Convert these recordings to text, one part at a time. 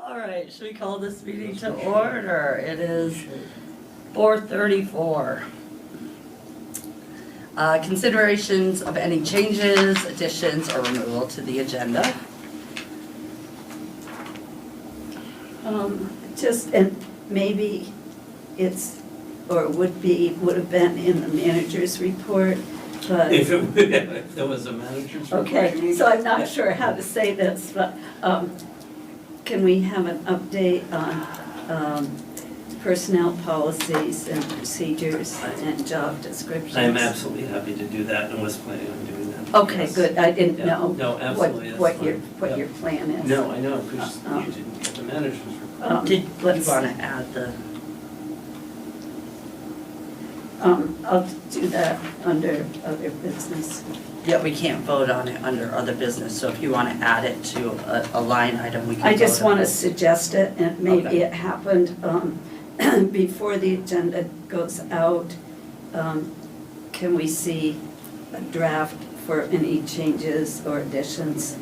All right, should we call this meeting to order? It is 4:34. Considerations of any changes, additions, or removal to the agenda. And maybe it's, or would have been in the manager's report, but. If there was a manager's report. you Okay, mean? so I'm not sure how to say this, but can we have an update on personnel policies and procedures and job descriptions? I am absolutely happy to do that and was planning on doing that. Okay, Yes. good, I didn't Yeah. know No, absolutely, that's what your, fine. what Yeah. your plan is. No, I know, because you didn't get the manager's report. Did you let's- want to add the, I'll do that under other business. yeah, we can't vote on it under other business, so if you want to add it to a line item, we can I just vote on want to it. suggest it, and maybe Okay. it happened before the agenda goes out. Can we see a draft for any changes or additions?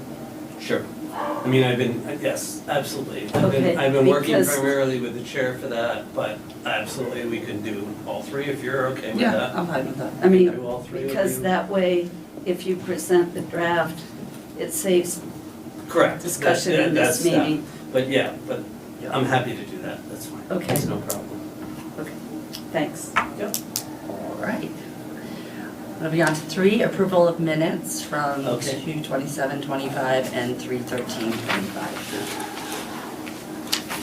Sure. I mean, yes, absolutely. Okay, I've been working because- primarily with the chair for that, but absolutely, we could do all three if you're okay with Yeah, that. I'm fine with that. I mean, Do all three of because you? that way, if you present the draft, it saves Correct. discussion in That's this that. meeting. But yeah, but Yeah. I'm happy to do that, that's fine. Okay. That's no problem. Okay, thanks. All right. Moving on to 3, approval of minutes from Okay. 2/27/25 and 3/13/25.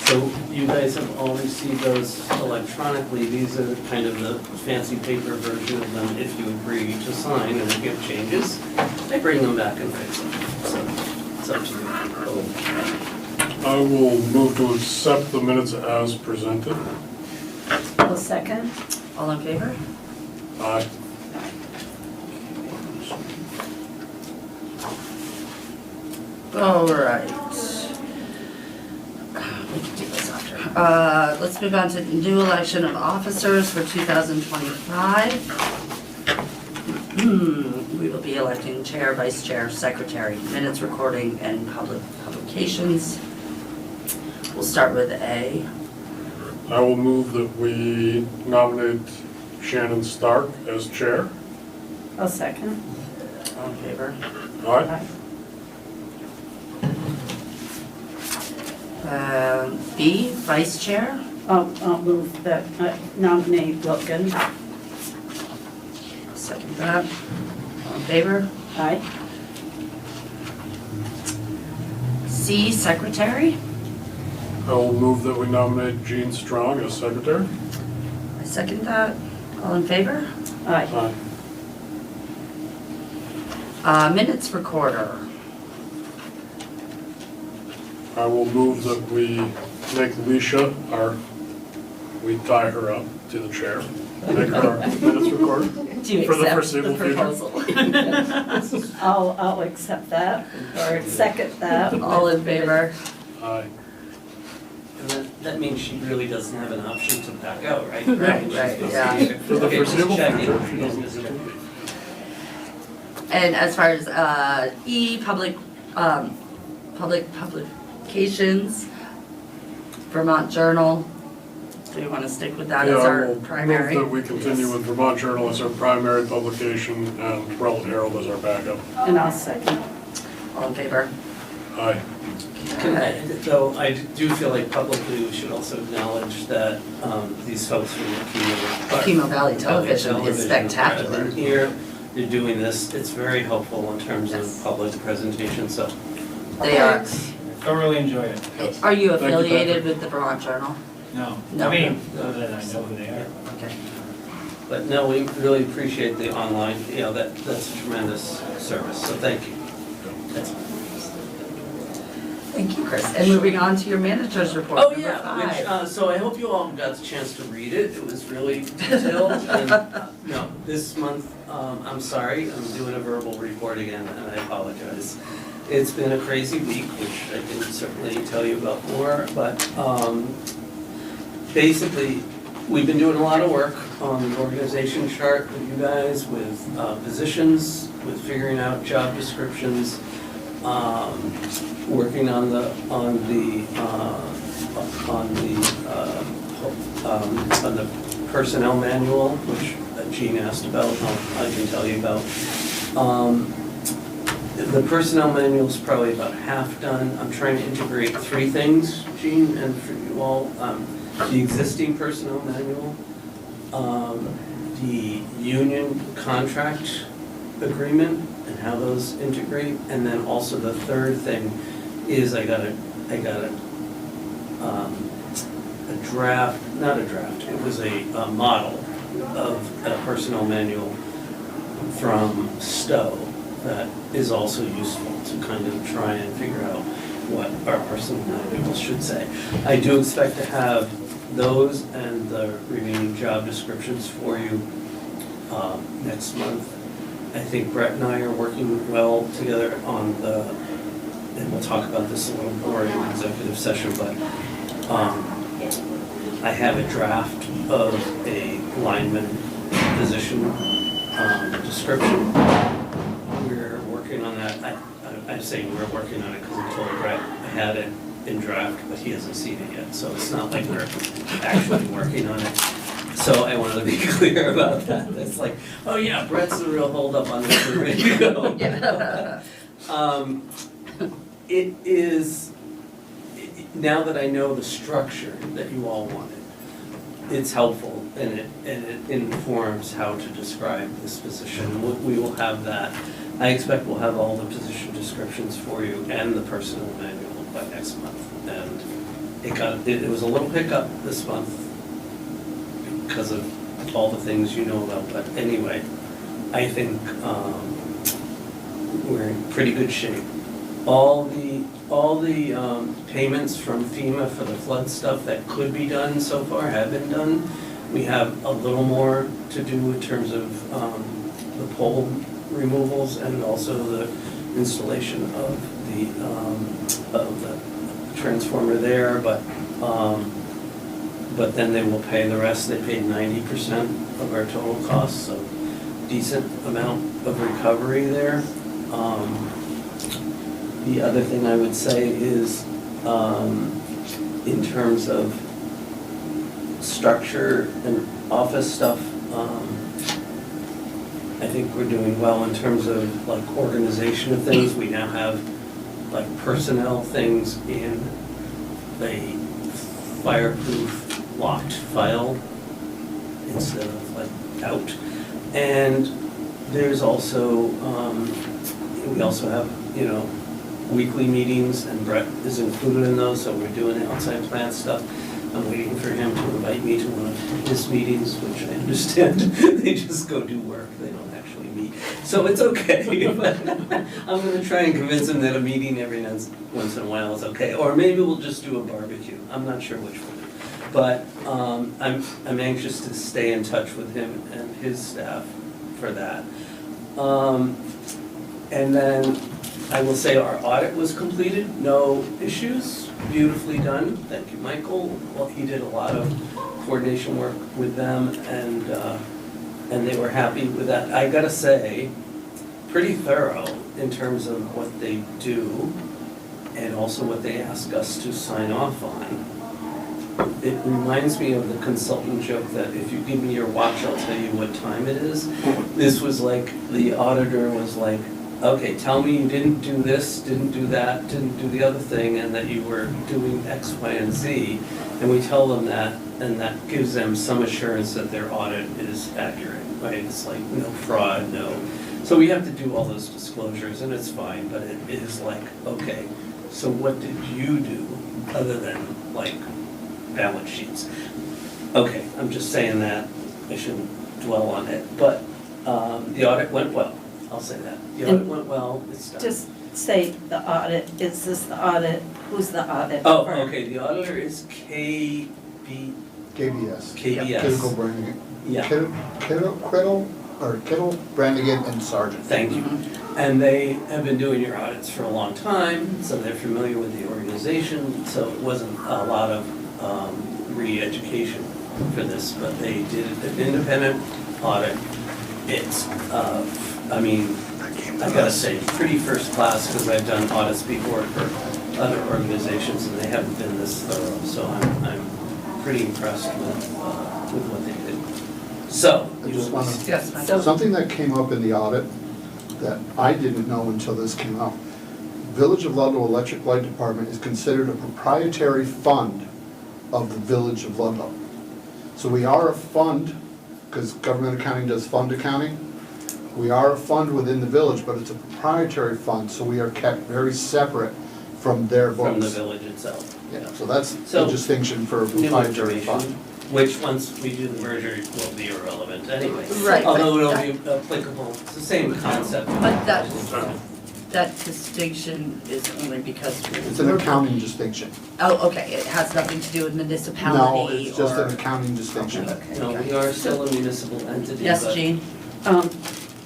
So you guys have all received those electronically. These are kind of the fancy paper version of them if you agree to sign, and if you have changes, I bring them back and fix them. So it's up to you. I will move to accept the minutes as presented. I'll second. All in favor? Aye. All right. We can do this after. Let's move on to new election of officers for 2025. We will be electing chair, vice chair, secretary, minutes recording, and publications. We'll start with A. I will move that we nominate Shannon Stark as chair. I'll second. All in favor? Aye. B, vice chair. I'll move that, nominate Wilkin. Second that. All in favor? Aye. C, secretary. I will move that we nominate Jean Strong as secretary. I second that. All in favor? Aye. Aye. Minutes recorder. I will move that we make Leisha we tie her up to the chair. Make her our minutes recorder. Do you For the accept foreseeable the future. proposal? I'll accept that, or second that. All in favor? Aye. And that means she really doesn't have an option to back out, right? Right, She's right, supposed yeah. to be- For the Okay, just foreseeable checking. future, she doesn't. And as far as E, public publications, Vermont Journal. Do you want to stick with that Yeah, as I our will primary? move that we continue with Vermont Journal as our primary publication and Rutland Herald as our backup. And I'll second. All in favor? Aye. Though I do feel like publicly we should also acknowledge that these folks from the Chemo Valley Television is spectacular. Right here, you're doing this, it's very helpful in terms Yes. of public presentation, so. They are. Thoroughly enjoy it. Are you Thank you, affiliated Patrick. with the Vermont Journal? No, No. I mean, other than I know who they are. Okay. But no, we really appreciate the online, that's a tremendous service, so thank you. That's- Thank you, Chris. And moving on to your manager's report, Oh, number yeah, 5. which, so I hope you all got a chance to read it, it was really detailed, and, no, this month, I'm sorry, I'm doing a verbal report again, and I apologize. It's been a crazy week, which I can certainly tell you about more, but, basically, we've been doing a lot of work on the organization chart with you guys, with, positions, with figuring out job descriptions, working on the personnel manual, which Jean asked about, I can tell you about. The personnel manual is probably about half done. I'm trying to integrate three things, Jean, and for you all. The existing personnel manual, the union contract agreement and how those integrate, and then also the third thing is I got a draft, not a draft, it was a model of a personnel manual from Stowe that is also useful to kind of try and figure out what our personnel manual should say. I do expect to have those and the remaining job descriptions for you next month. I think Brett and I are working well together on and we'll talk about this a little more in executive session, but I have a draft of a lineman position description. We're working on that. I'm saying we're working on it because I told Brett I had it in draft, but he hasn't seen it yet, so it's not like we're actually working on it. So I wanted to be clear about that. It's like, oh yeah, Brett's the real holdup on this, we're ready to go. It is, now that I know the structure that you all wanted, it's helpful and it informs how to describe this position. We will have that. I expect we'll have all the position descriptions for you and the personnel manual by next month. And it was a little hiccup this month because of all the things you know about, but anyway, I think we're in pretty good shape. All the payments from FEMA for the flood stuff that could be done so far have been done. We have a little more to do in terms of the pole removals and also the installation of the transformer there, but then they will pay the rest. They paid 90% of our total costs, so decent amount of recovery there. The other thing I would say is, in terms of structure and office stuff, I think we're doing well in terms of like organization of things. We now have like personnel things in a fireproof locked file instead of like out. And there's also, we also have, weekly meetings, and Brett is included in those, so we're doing outside plant stuff. I'm waiting for him to invite me to one of his meetings, which I understand they just go do work, they don't actually meet. So it's okay, but I'm gonna try and convince him that a meeting every once in a while is okay, or maybe we'll just do a barbecue, I'm not sure which one. But I'm anxious to stay in touch with him and his staff for that. And then I will say our audit was completed, no issues, beautifully done. Thank you, Michael. Well, he did a lot of coordination work with them, and they were happy with that. I gotta say, pretty thorough in terms of what they do and also what they ask us to sign off on. It reminds me of the consultant joke that if you give me your watch, I'll tell you what time it is. This was like, the auditor was like, okay, tell me you didn't do this, didn't do that, didn't do the other thing, and that you were doing X, Y, and Z. And we tell them that, and that gives them some assurance that their audit is accurate, right? It's like no fraud, no. So we have to do all those disclosures, and it's fine, but it is like, okay, so what did you do other than like balance sheets? Okay, I'm just saying that, I shouldn't dwell on it, but the audit went well. I'll say that. The audit went well, it's done. Just say the audit, is this the audit, who's the audit? Oh, firm? okay, the auditor is KBS. KBS. Kittle, Brannigan. Yeah, Kittle, Brannigan, and Sargent. thank you. And they have been doing your audits for a long time, so they're familiar with the organization, so it wasn't a lot of re-education for this, but they did an independent audit. It's, I mean, I gotta say, pretty first class, because I've done audits before for other organizations, and they haven't been this thorough, so I'm pretty impressed with what they did. So. I just wanna, Yes, Mike. So- something that came up in the audit that I didn't know until this came out. Village of Ludlow Electric Light Department is considered a proprietary fund of the Village of Ludlow. So we are a fund, because government accounting does fund accounting. We are a fund within the village, but it's a proprietary fund, so we are kept very separate from their books. From the village itself. Yeah, so that's the So, distinction for a New proprietary information, fund. which once we do the merger will be irrelevant anyway. Right, but Although it'll that- be applicable, it's the same concept. But that distinction is only because. It's an accounting distinction. Oh, okay, it has nothing to do with No, municipality it's just an or. accounting distinction. Okay, No, we are still a municipal entity, Yes, but- Jean?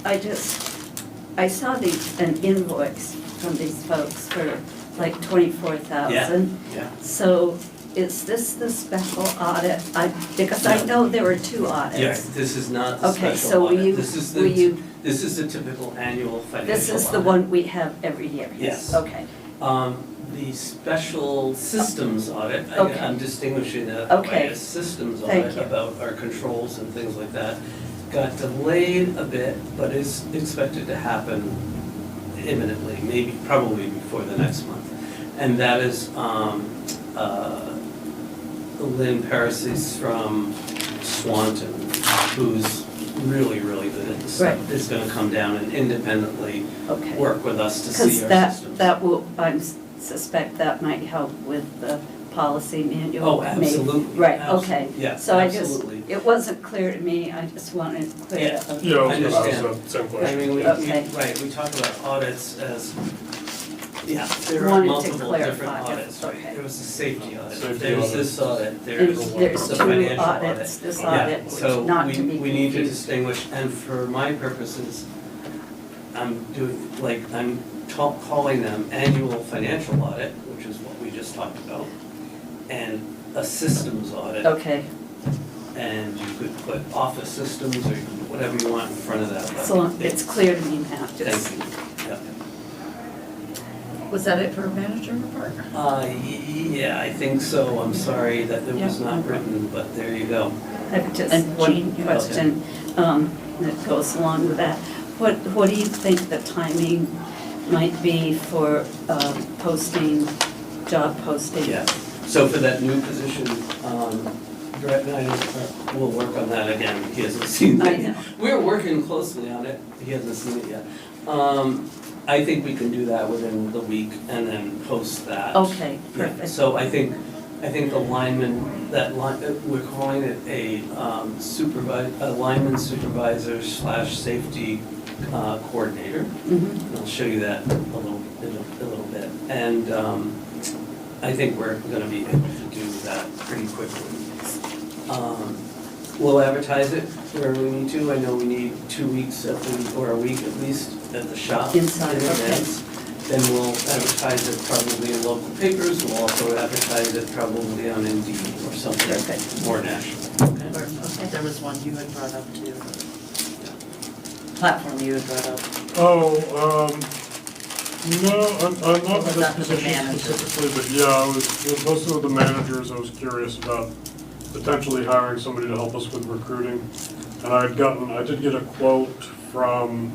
I saw an invoice from these folks for like 24,000. Yeah. So is this the special audit? Because I know there were two audits. Yes, this is not the Okay, special so will audit. you, This is will you, This is the typical annual financial this is the audit. one we have every year? Yes. Okay, The special systems audit, Okay. I'm distinguishing that by Okay. a systems Thank audit you. about our controls and things like that. Got delayed a bit, but is expected to happen imminently, maybe, probably before the next month. And that is Lynn Parasis from Swanton, who's really, really good at this stuff. Right. Is gonna come down and independently okay. work with us to Because see our that, systems. that will, I suspect that might help with the policy manual. Oh, maybe. absolutely. Right, Abs- okay. Yeah, So I absolutely. just, it wasn't clear to me, I just wanted to clear it up. Yeah, I was I gonna understand. ask that same I question. mean, Okay. right, we talk about audits as, yeah, there are Wanted to multiple different clarify it, audits, right? okay. There was the safety audit, Safety there's audit. this audit, there's There's the two financial audit. audits, this Yeah, audit, which so not to be we need to confused. distinguish, and for my purposes, I'm doing, like, I'm calling them annual financial audit, which is what we just talked about, and a systems audit. Okay, And you could put office systems, or you could put whatever you want in front of that. but so it's clear to me now, Thank just, you. Yeah. Was that it for manager report? Yeah, I think so. I'm sorry that it was Yeah. not written, but there you go. I have just And what- one question that goes along with that. What do you think the timing might be for job posting? Yeah. So for that new position, Brett and I will work on that again. He hasn't seen I it. know. We're working closely on it. He hasn't seen it yet. I think we can do that within the week and then post that. Okay, Yeah, perfect. so I think the lineman, we're calling it a lineman supervisor / safety coordinator. Mhm. And I'll show you that in a little bit. And I think we're gonna be able to do that pretty quickly. We'll advertise it where we need to. I know we need 2 weeks or a week at least at the shop. Inside, in okay. advance. Then we'll advertise it probably in local papers. We'll also advertise it probably on Indeed or something Perfect. more national. Okay? Okay, there was one you had brought up too. Platform you had brought up. No, I'm not Or was in this that for the position manager? specifically, but yeah, it was mostly with the managers. I was curious about potentially hiring somebody to help us with recruiting. And I did get a quote from,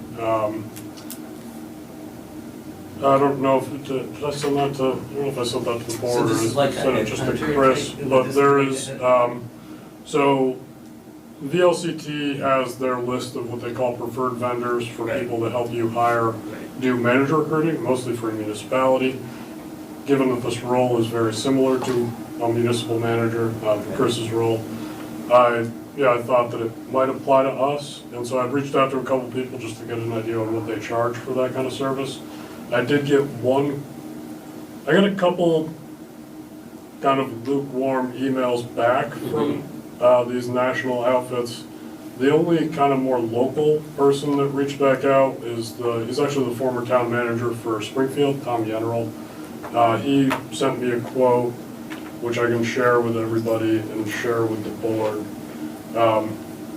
I don't know if, did I send that to, I don't know if I sent that to the board or this is like sent it just to a- Chris, but this there is is, like so VLCT has their list of what they call preferred vendors for Right. people to help you hire, do manager recruiting, mostly for a municipality. Given that this role is very similar to a municipal manager, Chris's role, I thought that it might apply to us, and so I've reached out to a couple people just to get an idea on what they charge for that kind of service. I did get I got a couple kind of lukewarm emails back from these national outfits. The only kind of more local person that reached back out is he's actually the former town manager for Springfield, Tom Yenneral. He sent me a quote, which I can share with everybody and share with the board.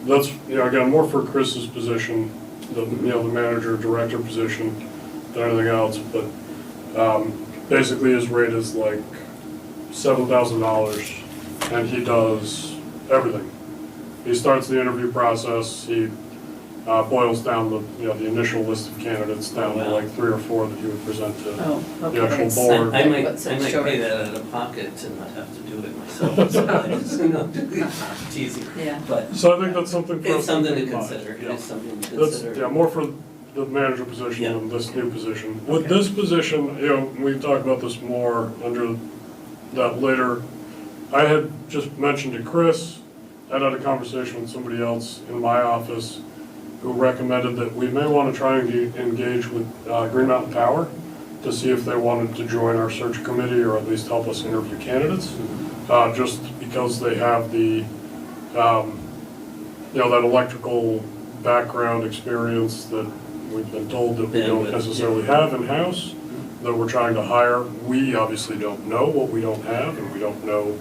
That's, again, more for Chris's position. the manager, director position than anything else, but basically his rate is like $7,000, and he does everything. He starts the interview process, he boils down the initial list of candidates down to like 3 or 4 that he would present to Oh, the okay. actual board. I might What's it short? pay that out of pocket to not have to do it myself, so I just, teasing. Yeah. But So I think that's something for us it's something to think about. consider, it Yeah. is something to That's, consider. more for the manager position Yeah. than this new position. With Okay. this position, we talk about this more under that later. I had just mentioned to Chris, I'd had a conversation with somebody else in my office who recommended that we may want to try and engage with Green Mountain Power to see if they wanted to join our search committee or at least help us interview candidates, just because they have the, that electrical background experience that we've been told that we don't necessarily have in-house, that we're trying to hire. We obviously don't know what we don't have, and we don't know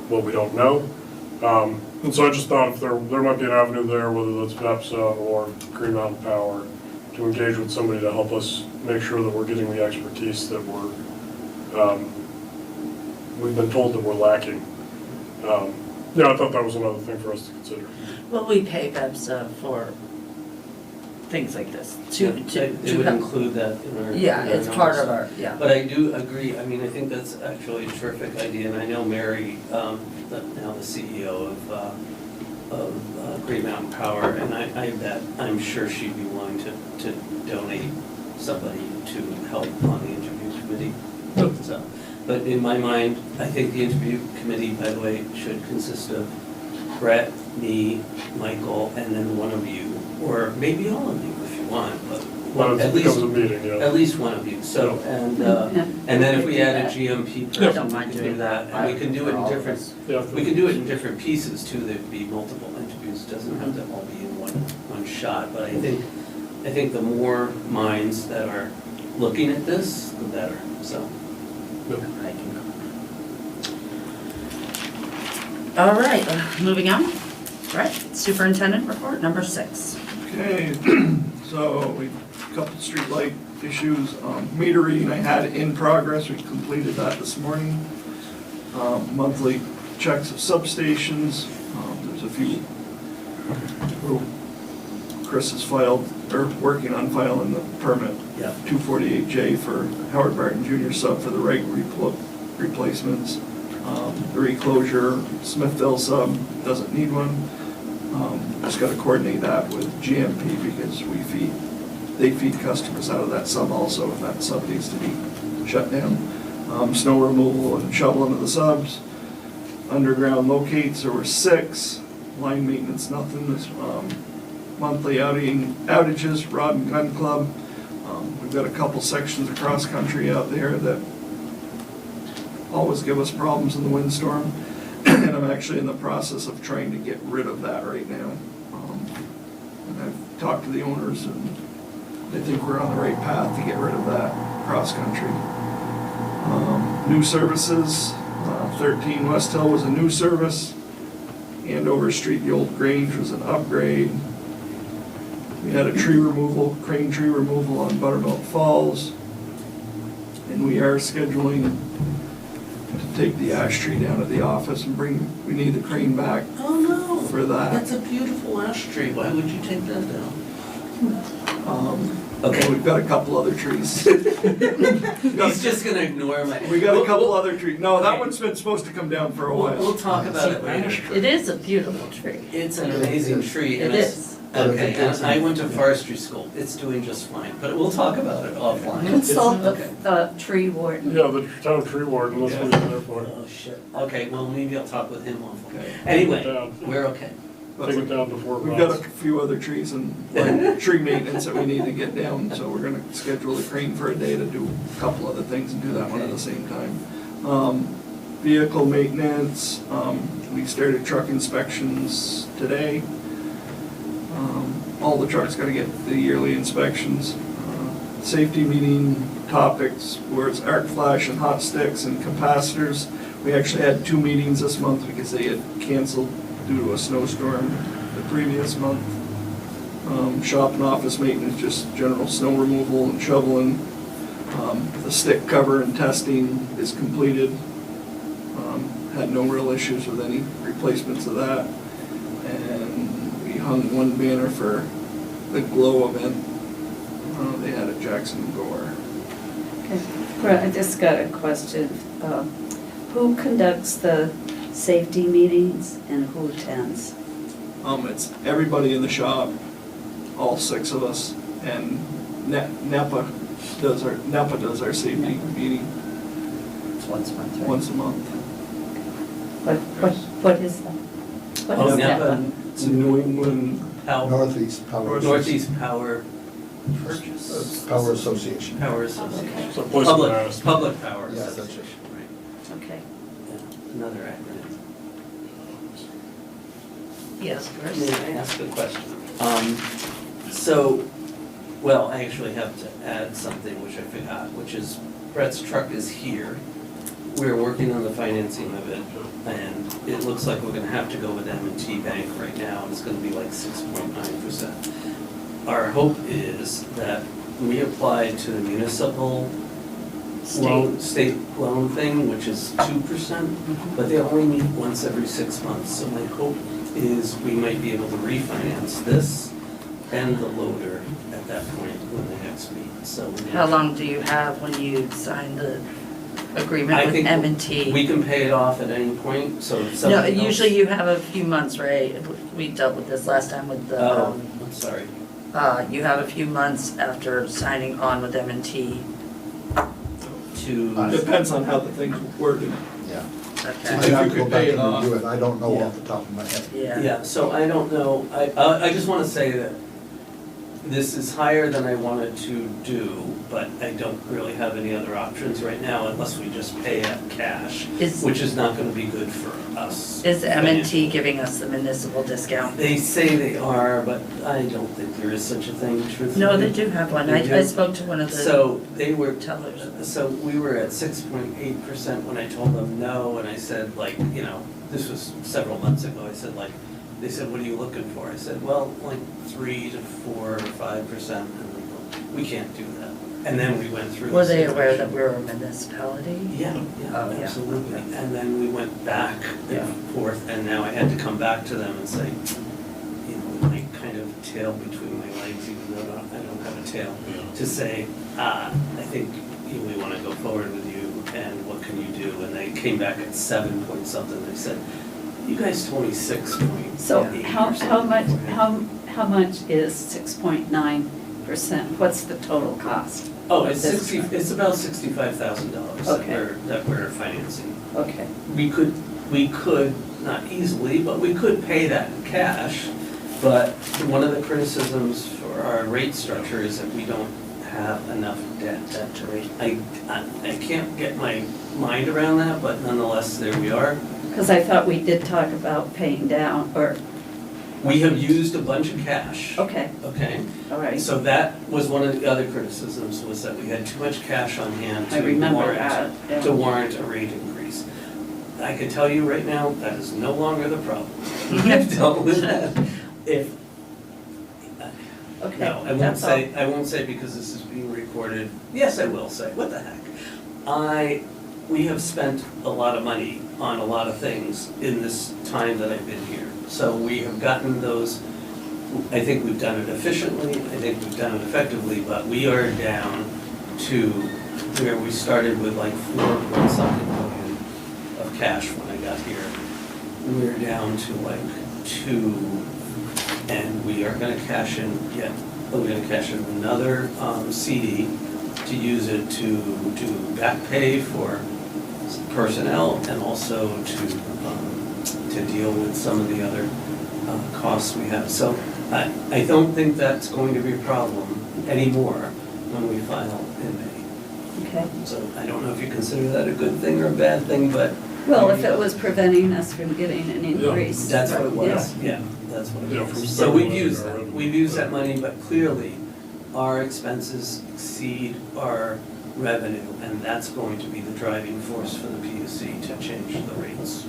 what we don't know. And so I just thought if there might be an avenue there, whether that's VEPSA or Green Mountain Power, to engage with somebody to help us make sure that we're getting the expertise that we've been told that we're lacking. I thought that was another thing for us to consider. Well, we pay VEPSA for things like this, to It would help. include that in our. Yeah, in our it's part notes. of our, yeah. But I do agree, I mean, I think that's actually a terrific idea, and I know Mary, now the CEO of Green Mountain Power, and I bet, I'm sure she'd be willing to donate somebody to help on the interview committee. So, but in my mind, I think the interview committee, by the way, should consist of Brett, me, Michael, and then one of you, or maybe all of you if you want, but Well, at it becomes least, a meeting, yeah. at least one of you, so, and then if we add a GMP I person, don't we mind can do doing that, and we can do it for in all of different, us. Yeah. we can do it in different pieces too, there'd be multiple interviews, doesn't have to all be in one shot, but I think the more minds that are looking at this, the better, so. I can go. All right, moving on. Right, superintendent report, number 6. Okay, so we, couple street light issues, meter reading I had in progress, we completed that this morning. Monthly checks of substations, there's a few, Chris has filed, or working on filing the permit. Yeah. 248J for Howard Barton Jr. sub for the reg replacements. The reclosure, Smithville sub doesn't need one. Just gotta coordinate that with GMP because they feed customers out of that sub also, if that sub needs to be shut down. Snow removal and shoveling of the subs. Underground locates, there were 6. Line maintenance, nothing. This, monthly outages, Rod and Gun Club. We've got a couple sections of cross country out there that always give us problems in the windstorm. And I'm actually in the process of trying to get rid of that right now. And I've talked to the owners and they think we're on the right path to get rid of that cross country. New services, 13 West Hill was a new service. Andover Street, the old Grange was an upgrade. We had a tree removal, crane tree removal on Buttermilk Falls. And we are scheduling to take the ash tree down at the office and we need the crane back Oh, no. for that. That's a beautiful ash tree, why would you take that down? Okay, we've got a couple other trees. He's just gonna ignore my. We got a couple We'll- other trees. No, that one's been supposed to come down for a We'll while. talk about it later. It is a beautiful tree. It's an amazing tree. It and it's- is. Okay, and I went to forestry school, it's doing just fine, but we'll talk about it offline. Consult Okay. the tree warden. Yeah, the town tree warden, that's what he's there for. Oh, shit, okay, well, maybe I'll talk with him offline. Okay. Anyway, Down. we're okay. But Take it down before it We've got a rots. few other trees and like, tree maintenance that we need to get down, so we're gonna schedule the crane for a day to do a couple other things and do that one at the same time. Vehicle maintenance, we started truck inspections today. All the trucks gotta get the yearly inspections. Safety meeting topics, where it's arc flash and hot sticks and capacitors. We actually had 2 meetings this month because they had canceled due to a snowstorm the previous month. Shop and office maintenance, just general snow removal and shoveling. The stick cover and testing is completed. Had no real issues with any replacements of that. And we hung one banner for the Glow event they had at Jackson Gore. Okay. Well, I just got a question. Who conducts the safety meetings and who attends? It's everybody in the shop, all 6 of us, and NEPA does our safety meeting It's once a month, right? once a month. What is that? What Oh, is NEPA. that? It's a New England, Northeast Power. Northeast Power Purchase. Power Association. Power Association. It's a place in Public, Madison. Public Power Yes, that's it. Association, right. Okay. Yeah, another acronym. Yes, Chris? May I ask a question? So, well, I actually have to add something which I forgot, which is Brett's truck is here. We're working on the financing of it, and it looks like we're gonna have to go with M&T Bank right now, and it's gonna be like 6.9%. Our hope is that we applied to the municipal state loan thing, which is 2%, but they only meet once every 6 months. So my hope is we might be able to refinance this and the loader at that point when they next meet, so. How long do you have when you sign the agreement I with think M&T? We can pay it off at any point, so if No, something else. usually you have a few months, right? We dealt with this last time with the, Oh, I'm sorry. you have a few months after signing on with M&T. To, depends on how the thing's worded. Yeah. Okay, If I'd have you to go could back pay it and off. review it, I don't know Yeah. off the top of my head. yeah. yeah, so I don't know, I just wanna say that this is higher than I wanted to do, but I don't really have any other options right now unless we just pay it cash, Is, which is not gonna be good for us. is M&T giving us the municipal discount? They say they are, but I don't think there is such a thing, truthfully. No, they do have one. They I do? spoke to one of the So they were, tellers. so we were at 6.8% when I told them no, and I said, like, you know, this was several months ago, I said, like, they said, what are you looking for? I said, well, like 3 to 4 or 5%, and we can't do that. And then we went through. Were the they aware that situation. we're a municipality? Yeah, Oh, yeah, yeah. absolutely. And then we went back Yeah. and forth, and now I had to come back to them and say, you know, with my kind of tail between my legs, even though I don't have a tail, to say, I think we want to go forward with you, and what can you do? And they came back at 7 point something. They said, you guys told me 6.8. So how much is 6.9%? What's the total cost? Oh, it's This 60, truck. it's about $65,000 Okay. that we're financing. Okay, We could, not easily, but we could pay that in cash. But one of the criticisms for our rate structure is that we don't have enough debt. I can't get my mind around that, but nonetheless, there we are. because I thought we did talk about paying down, or, We have used a bunch of cash, okay, okay? all right. So that was one of the other criticisms, was that we had too much cash on hand I to remember that. yeah. to warrant a rate increase. I can tell you right now, that is no longer the problem. I've dealt with that. If, Okay, no, I won't that's all. say because this is being recorded, yes, I will say, what the heck? We have spent a lot of money on a lot of things in this time that I've been here. So we have gotten those, I think we've done it efficiently, I think we've done it effectively, but we are down to where we started with like 4-point-something million of cash when I got here. We're down to like 2, and we are gonna cash in we're gonna cash in another CD to use it to do back pay for personnel and also to deal with some of the other costs we have. So I don't think that's going to be a problem anymore when we file in May. Okay, So I don't know if you consider that a good thing or a bad thing, but well, if it was preventing us from getting an increase. that's what it yeah. was, yeah, that's what Yeah, it from was. So we've stabilizing used our that, revenue. we've used that money, but clearly our expenses exceed our revenue, and that's going to be the driving force for the PUC to change the rates.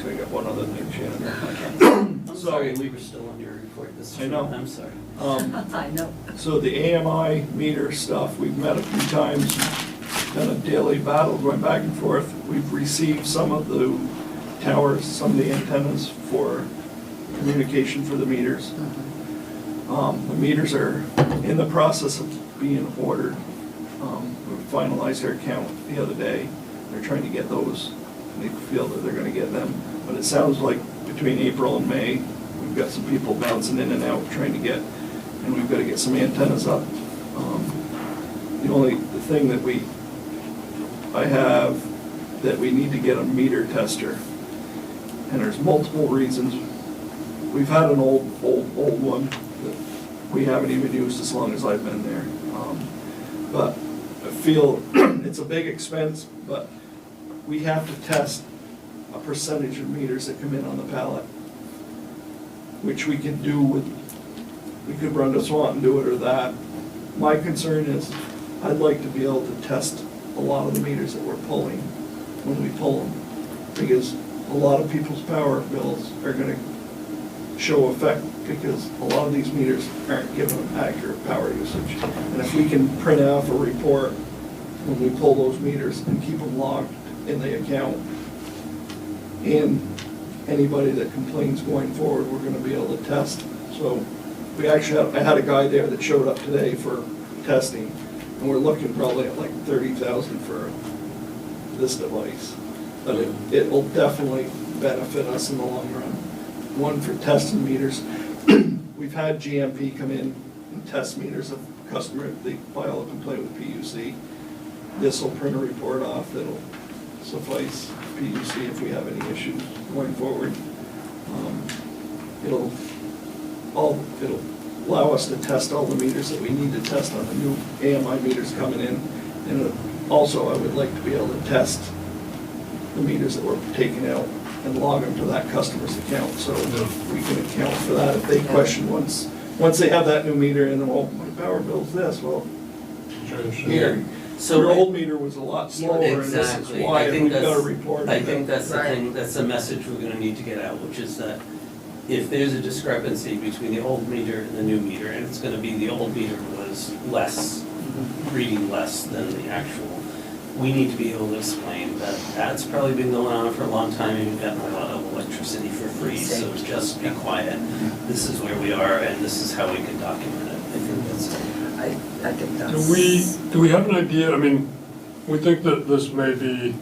gonna get one other thing, Shannon. Okay. I'm sorry, we were still on your report this I know. I'm sorry. I know. So the AMI meter stuff, we've met a few times, done a daily battle going back and forth. We've received some of the towers, some of the antennas for communication for the meters. The meters are in the process of being ordered. We finalized their count the other day. They're trying to get those. They feel that they're gonna get them. But it sounds like between April and May, we've got some people bouncing in and out trying to get, and we've gotta get some antennas up. The thing that I have, that we need to get a meter tester. And there's multiple reasons. We've had an old one that we haven't even used as long as I've been there. But I feel it's a big expense, but we have to test a percentage of meters that come in on the pallet, which we can do with, we could run to SWAT and do it or that. My concern is, I'd like to be able to test a lot of the meters that we're pulling when we pull them, because a lot of people's power bills are gonna show effect, because a lot of these meters aren't giving them accurate power usage. And if we can print off a report when we pull those meters and keep them logged in the account, and anybody that complains going forward, we're gonna be able to test. So we actually, I had a guy there that showed up today for testing, and we're looking probably at like 30,000 for this device. But it will definitely benefit us in the long run. One, for testing meters. We've had GMP come in and test meters of customer, they file a complaint with PUC. This will print a report off that'll suffice PUC if we have any issues going forward. It'll allow us to test all the meters that we need to test on the new AMI meters coming in. And also, I would like to be able to test the meters that we're taking out and log them to that customer's account, so we can account for that if they question once they have that new meter in, well, my power bill's this, well, here, So your old meter was a lot slower, and this is Exactly. why, I and think we've got to that's- report I it. think that's the Right. thing, that's the message we're gonna need to get out, which is that if there's a discrepancy between the old meter and the new meter, and it's gonna be the old meter was less, reading less than the actual, we need to be able to explain that that's probably been going on for a long time, and you've gotten a lot of electricity for free, so just be quiet. This is where we are, and this is how we can document it. I think that's it. I think that's. Do we have an idea, I mean, we think that this may be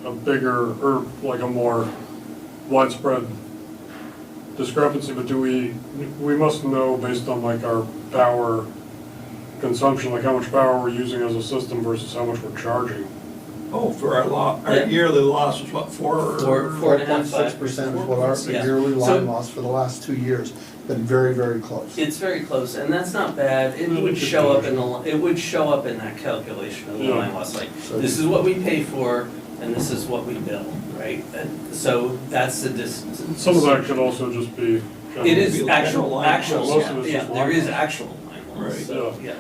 a bigger, or like a more widespread discrepancy, but we must know based on like our power consumption, like how much power we're using as a system versus how much we're charging. Oh, for our Yeah. yearly loss was what, 4.6% is what our Yeah. yearly So- line loss for the last 2 years. Been very, very close. It's very close, and that's not bad. It would show up in that calculation of the Yeah. line loss, like, this is what we pay for, and this is what we bill, right? And so that's the distance. Some of that could also just be. It is Be actual, line actual, loss. Most of it's yeah, just there line is loss. actual line loss, Right. so, yeah.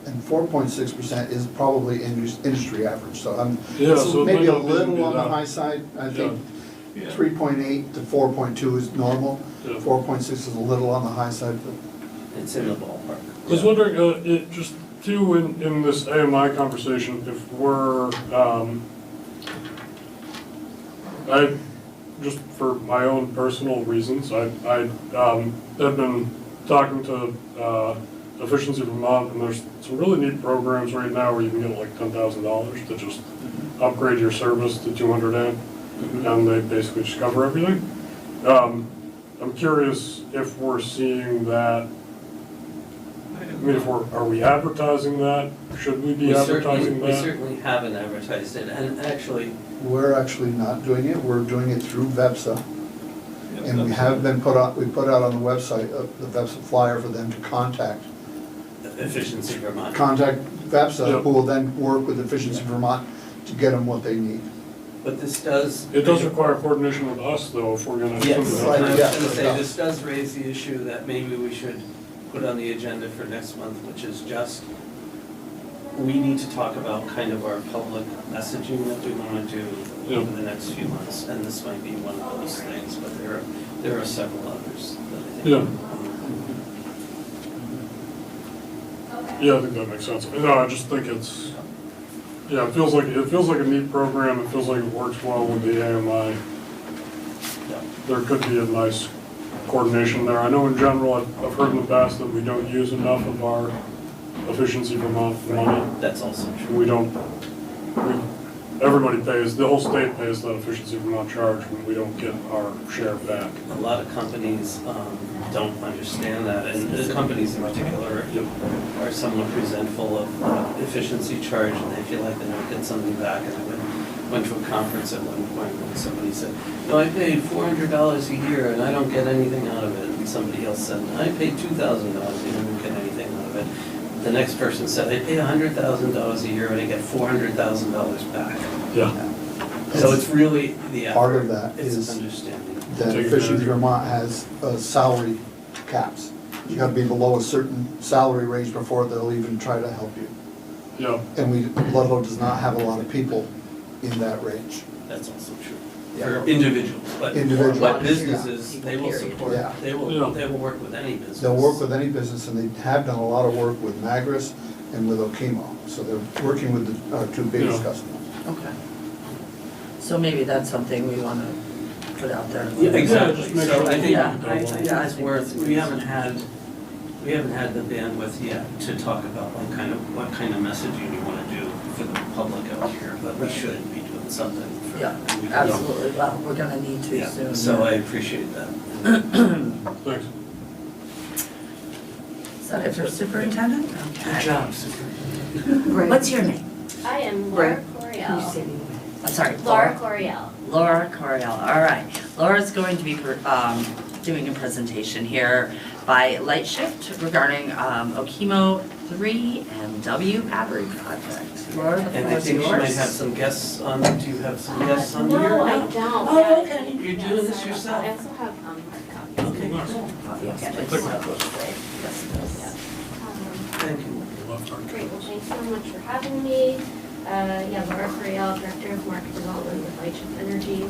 And 4.6% is probably industry average, so I'm, Yeah, so so it maybe might a not even little be on the that. high side. I think Yeah. 3.8 to 4.2 is normal. Yeah. 4.6 is a little on the high side, but It's in the ballpark. I was wondering, it just too, in this AMI conversation, if we're, just for my own personal reasons, I have been talking to, Efficiency Vermont, and there's some really neat programs right now where you can get like $10,000 to just upgrade your service to 200 amp, and they basically just cover everything. I'm curious if we're seeing that. I mean, are we advertising that? Should we be advertising We that? certainly haven't advertised it, and actually, we're actually not doing it. We're doing it through VEPSA. And we have been we put out on the website the VEPSA flyer for them to contact Efficiency Vermont. VEPSA, Yeah. who will then work with Efficiency Vermont to get them what they need. But this does. It does require coordination with us, though, if we're gonna. Yes, Right, and I was yes, gonna it say, does. this does raise the issue that maybe we should put on the agenda for next month, which is just we need to talk about kind of our public messaging that we want to do over the next few months, and this might be one of those things, but there are several others that I think. Yeah. Yeah, I think that makes sense. No, I just think it's, yeah, it feels like a neat program. It feels like it works well with the AMI. There could be a nice coordination there. I know in general, I've heard in the past that we don't use enough of our efficiency Vermont money. That's also true. Everybody pays, the whole state pays that efficiency Vermont charge, and we don't get our share back. A lot of companies don't understand that, and the companies in particular are somewhat resentful of efficiency charge, and they feel like they don't get something back. And I went to a conference at one point when somebody said, no, I paid $400 a year and I don't get anything out of it. And somebody else said, I paid $2,000 and I don't get anything out of it. The next person said, I pay $100,000 a year and I get $400,000 back. Yeah. So it's really the effort. Part of that It's is understanding. that Efficiency Vermont has salary caps. You gotta be below a certain salary range before they'll even try to help you. Yeah. And Ludlow does not have a lot of people in that range. That's also true. Yeah. For individuals, but Individuals, businesses, they will Period. support, Yeah. they will work with any business. They'll work with any business, and they have done a lot of work with Magris and with Okemo. So they're working with our two biggest Yeah. customers. Okay. So maybe that's something we wanna put out there. Yeah, exactly. just make So sure I think, Yeah, I think I it's think worth, that's- we haven't had the bandwidth yet to talk about what kind of messaging you wanna do for the public out here, but we should be doing something for. Yeah, we can- absolutely. Well, we're gonna need to Yeah, soon. so I appreciate that. Thanks. Is that it for superintendent? Good job, Superintendent. What's your name? I am Laura Can you Coriel. say me? I'm sorry, Laura Laura? Coriel. Laura Coriel, all right. Laura's going to be doing a presentation here by Light Shift regarding Okemo 3 and W battery project. Laura, the And floor I is think she might have yours. some guests on, do you have some guests on here? No, I don't. Oh, Yeah, okay. You're yes, doing this I- yourself? I also have hard copies. Okay, nice. Yes, Click it's- that button. yes, it is. Thank you. Great, well, thanks so much for having me. Yeah, Laura Coriel, Director of Market Development with Light Shift Energy.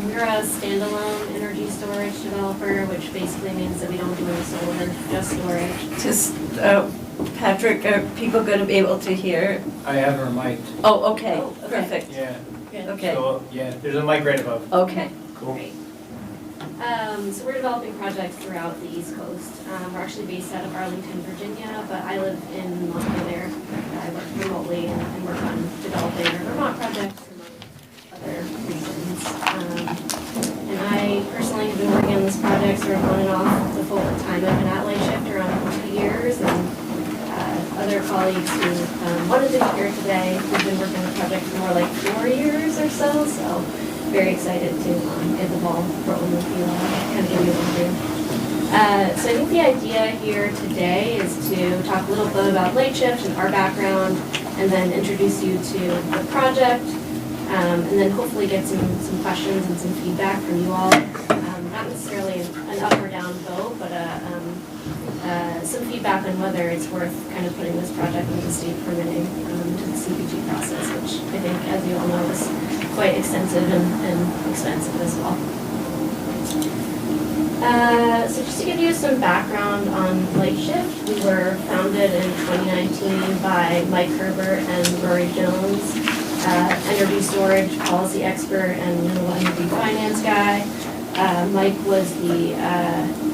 We're a standalone energy storage developer, which basically means that we don't do any solar, just storage. Just, Patrick, are people gonna be able to hear? I have her mic. Oh, okay, Oh, okay. perfect. Yeah, Good. Okay, so, yeah, there's a mic right above. okay. Great. So we're developing projects throughout the East Coast. We're actually based out of Arlington, Virginia, but I live in Montpelier. I work remotely and work on developing our Vermont projects among other regions. And I personally have been working on this project sort of on and off the full time I've been at Light Shift around 2 years. And other colleagues who wanted to be here today, we've been working on the project for more like 4 years or so. So very excited to get the ball rolling with you, kind of give you an overview. So I think the idea here today is to talk a little bit about Light Shift and our background, and then introduce you to the project, and then hopefully get some questions and some feedback from you all. Not necessarily an up or down vote, but some feedback on whether it's worth kind of putting this project into state permitting, to the CPG process, which I think, as you all know, is quite extensive and expensive as well. So just to give you some background on Light Shift, we were founded in 2019 by Mike Herbert and Rory Jones, energy storage policy expert and renewable energy finance guy. Mike was the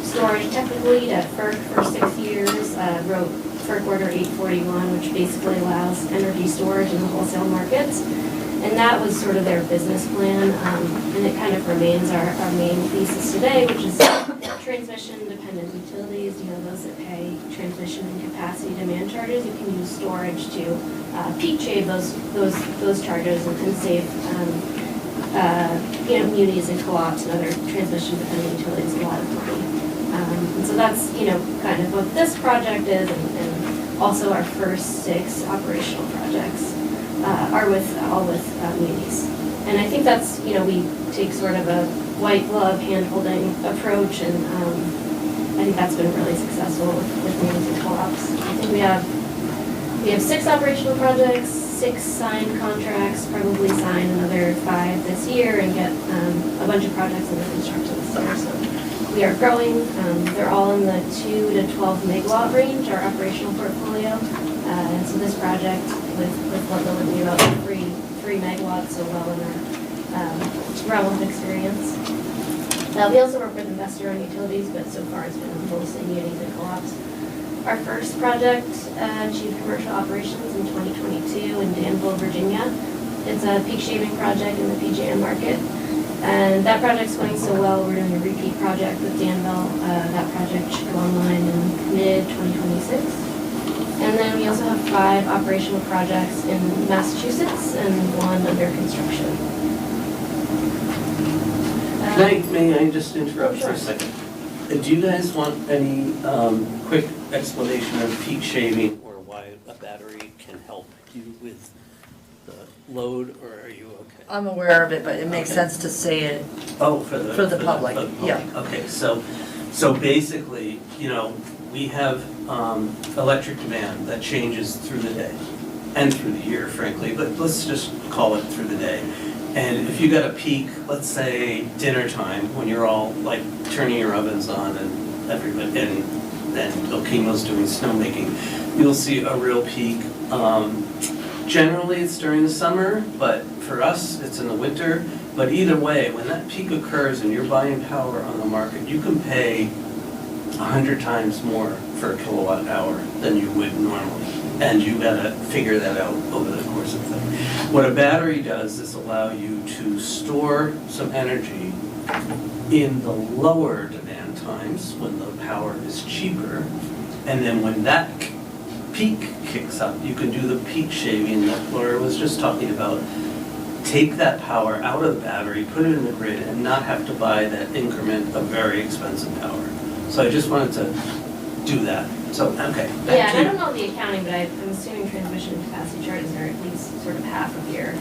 storage technical lead at FERC for 6 years, wrote FERC Order 841, which basically allows energy storage in the wholesale markets. And that was sort of their business plan, and it kind of remains our main thesis today, which is transmission-dependent utilities, those that pay transmission and capacity demand charges. You can use storage to peak shave those charges and save munis and co-ops and other transmission-dependent utilities a lot of money. And so that's kind of what this project is, and also our first 6 operational projects are all with munis. And I think that's, we take sort of a white glove hand-holding approach, and I think that's been really successful with munis and co-ops. I think we have We have 6 operational projects, 6 signed contracts, probably sign another 5 this year and get a bunch of projects under construction this year. So we are growing. They're all in the 2 to 12 megawatt range, our operational portfolio. And so this project with Ludlow would be about 3 megawatts, so well in our realm of experience. We also work with investor-owned utilities, but so far it's been mostly munis and co-ops. Our first project achieved commercial operations in 2022 in Danville, Virginia. It's a peak shaving project in the PJM market. And that project's going so well, we're doing a repeat project with Danville. That project should go online in mid-2026. And then we also have 5 operational projects in Massachusetts and 1 under construction. May I just interrupt for Sure. a second? Do you guys want any quick explanation of peak shaving or why a battery can help you with the load, or are you okay? I'm aware of it, but it makes Okay. sense to say it. Oh, For the public, yeah. Okay, so basically, we have electric demand that changes through the day and through the year, frankly, but let's just call it through the day. And if you got a peak, let's say dinner time, when you're all like turning your ovens on and everybody, and Okimo's doing snowmaking, you'll see a real peak. Generally, it's during the summer, but for us, it's in the winter. But either way, when that peak occurs and you're buying power on the market, you can pay 100 times more for a kilowatt hour than you would normally. And you gotta figure that out over the course of things. What a battery does is allow you to store some energy in the lower demand times when the power is cheaper. And then when that peak kicks up, you can do the peak shaving that Laura was just talking about. Take that power out of the battery, put it in the grid, and not have to buy that increment of very expensive power. So I just wanted to do that. So, okay. back Yeah, to and I you. don't know the accounting, but I'm assuming transmission capacity charges are at least sort of half of your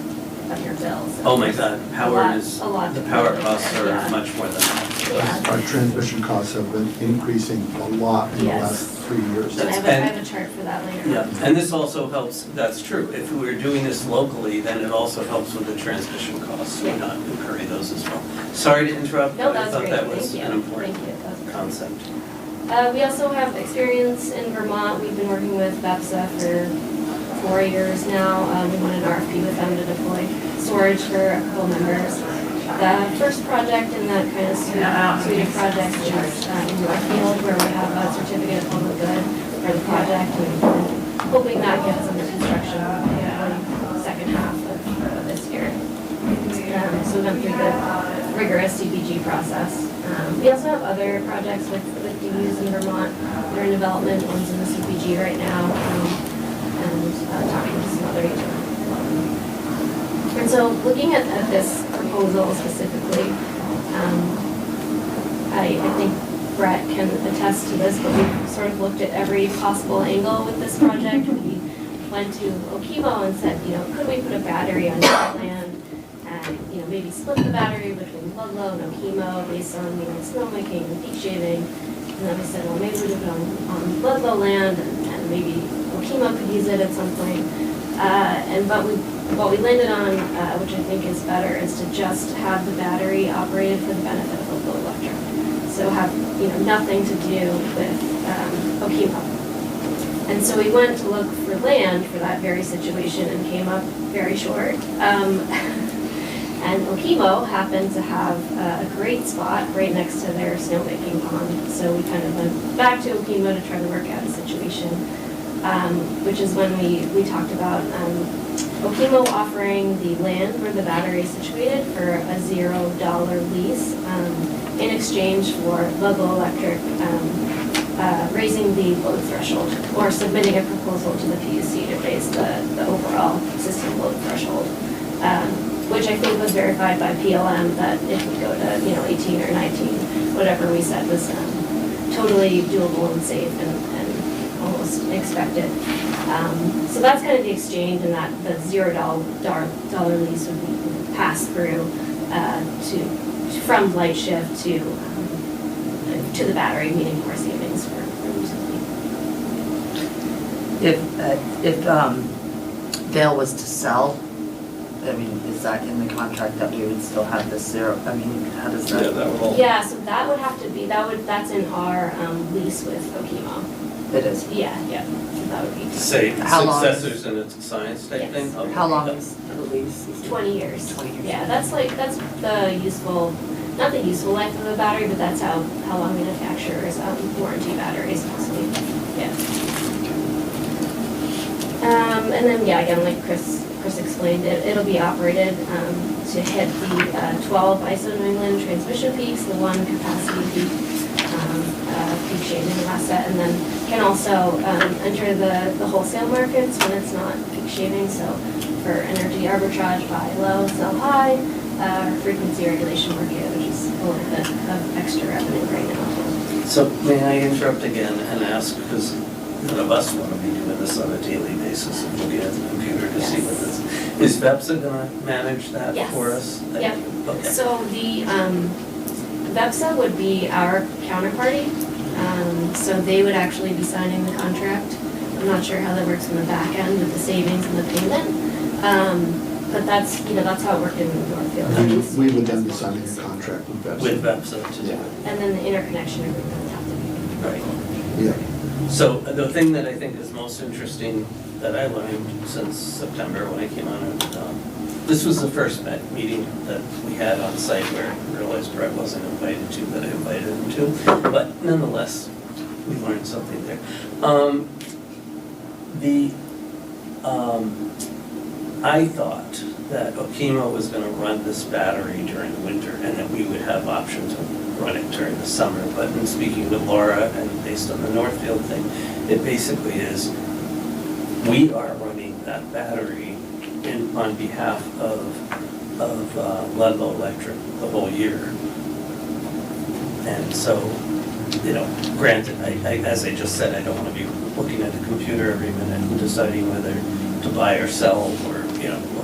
bill. So Oh my God, power is, a lot the to power manage costs there, are yeah. much more than that. Yeah. Our transmission costs have been increasing a lot in the Yes. last 3 years. And I have And- I have a chart for that later. Yeah, and this also helps, that's true. If we were doing this locally, then it also helps with the transmission costs. We're not incurring those as well. Sorry to interrupt, No, but I that's thought great, that was thank you. an important Thank you, that's great. concept. We also have experience in Vermont. We've been working with BEPSA for 4 years now. We won an RFP with them to deploy storage for a couple members. The first project in that kind of suite of projects is in Northfield, where we have a certificate of public good for the project, and hoping that gets under construction in the second half of this year. So we went through the rigorous CPG process. We also have other projects with DUs in Vermont that are in development. One's in the CPG right now, and talking to some other utilities. And so looking at this proposal specifically, I think Brett can attest to this, but we sort of looked at every possible angle with this project. We went to Okemo and said, could we put a battery on your land and, maybe split the battery between Ludlow and Okemo based on, snowmaking and peak shaving. And then we said, well, maybe we do it on Ludlow land and maybe Okemo could use it at some point. What we landed on, which I think is better, is to just have the battery operated for the benefit of Ludlow Electric. So have, nothing to do with Okemo. And so we went to look for land for that very situation and came up very short. And Okemo happened to have a great spot right next to their snowmaking pond. So we kind of went back to Okemo to try to work out a situation, which is when we talked about Okemo offering the land where the battery is situated for a $0 lease in exchange for Ludlow Electric raising the load threshold or submitting a proposal to the PUC to raise the overall system load threshold. Which I think was verified by PLM that it would go to 18 or 19, whatever we said was totally doable and safe and almost expected. So that's kind of the exchange, and that the $0 lease would be passed through from light shift to the battery, meaning more savings for utility. If Vail was to sell, I mean, is that in the contract that we would still have this zero, I mean, how does Yeah, that? that would all. Yeah, so that would have to be, that's in our lease with Okemo. It is. Yeah, so that would be Say How long is- successors and it's a science type Yes. thing? Okay. How long is the lease? Is it 20 years. 20 years. Yeah, that's the useful, not the useful life of a battery, but that's how long manufacturers warranty batteries mostly. Yeah. And then, yeah, again, like Chris explained, it'll be operated to hit the 12 ISO New England transmission peaks, the 1 capacity peak, peak shaving asset, and then can also enter the wholesale markets when it's not peak shaving, so for energy arbitrage, buy low, sell high, frequency regulation market, which is a little bit of extra revenue right now. So may I interrupt again and ask, because none of us want to be doing this on a daily basis and looking at the computer to see what this, is VEPSA gonna manage that Yes. for us? Yep. Okay. So the VEPSA would be our counterparty, so they would actually be signing the contract. I'm not sure how that works in the back end with the savings and the payment, but that's, that's how it worked in Northfield. We would then be signing a contract with Pepsi. With VEPSA to do Yeah. it? And then the interconnection agreement would have to be. Right. Yeah. So the thing that I think is most interesting that I learned since September when I came on, this was the first meeting that we had on site where I realized Brett wasn't invited to, that I invited him to. But nonetheless, we learned something there. I thought that Okemo was gonna run this battery during the winter and that we would have options of running it during the summer. But in speaking with Laura and based on the Northfield thing, it basically is, we are running that battery on behalf of Ludlow Electric the whole year. And so, granted, as I just said, I don't wanna be looking at the computer every minute and deciding whether to buy or sell or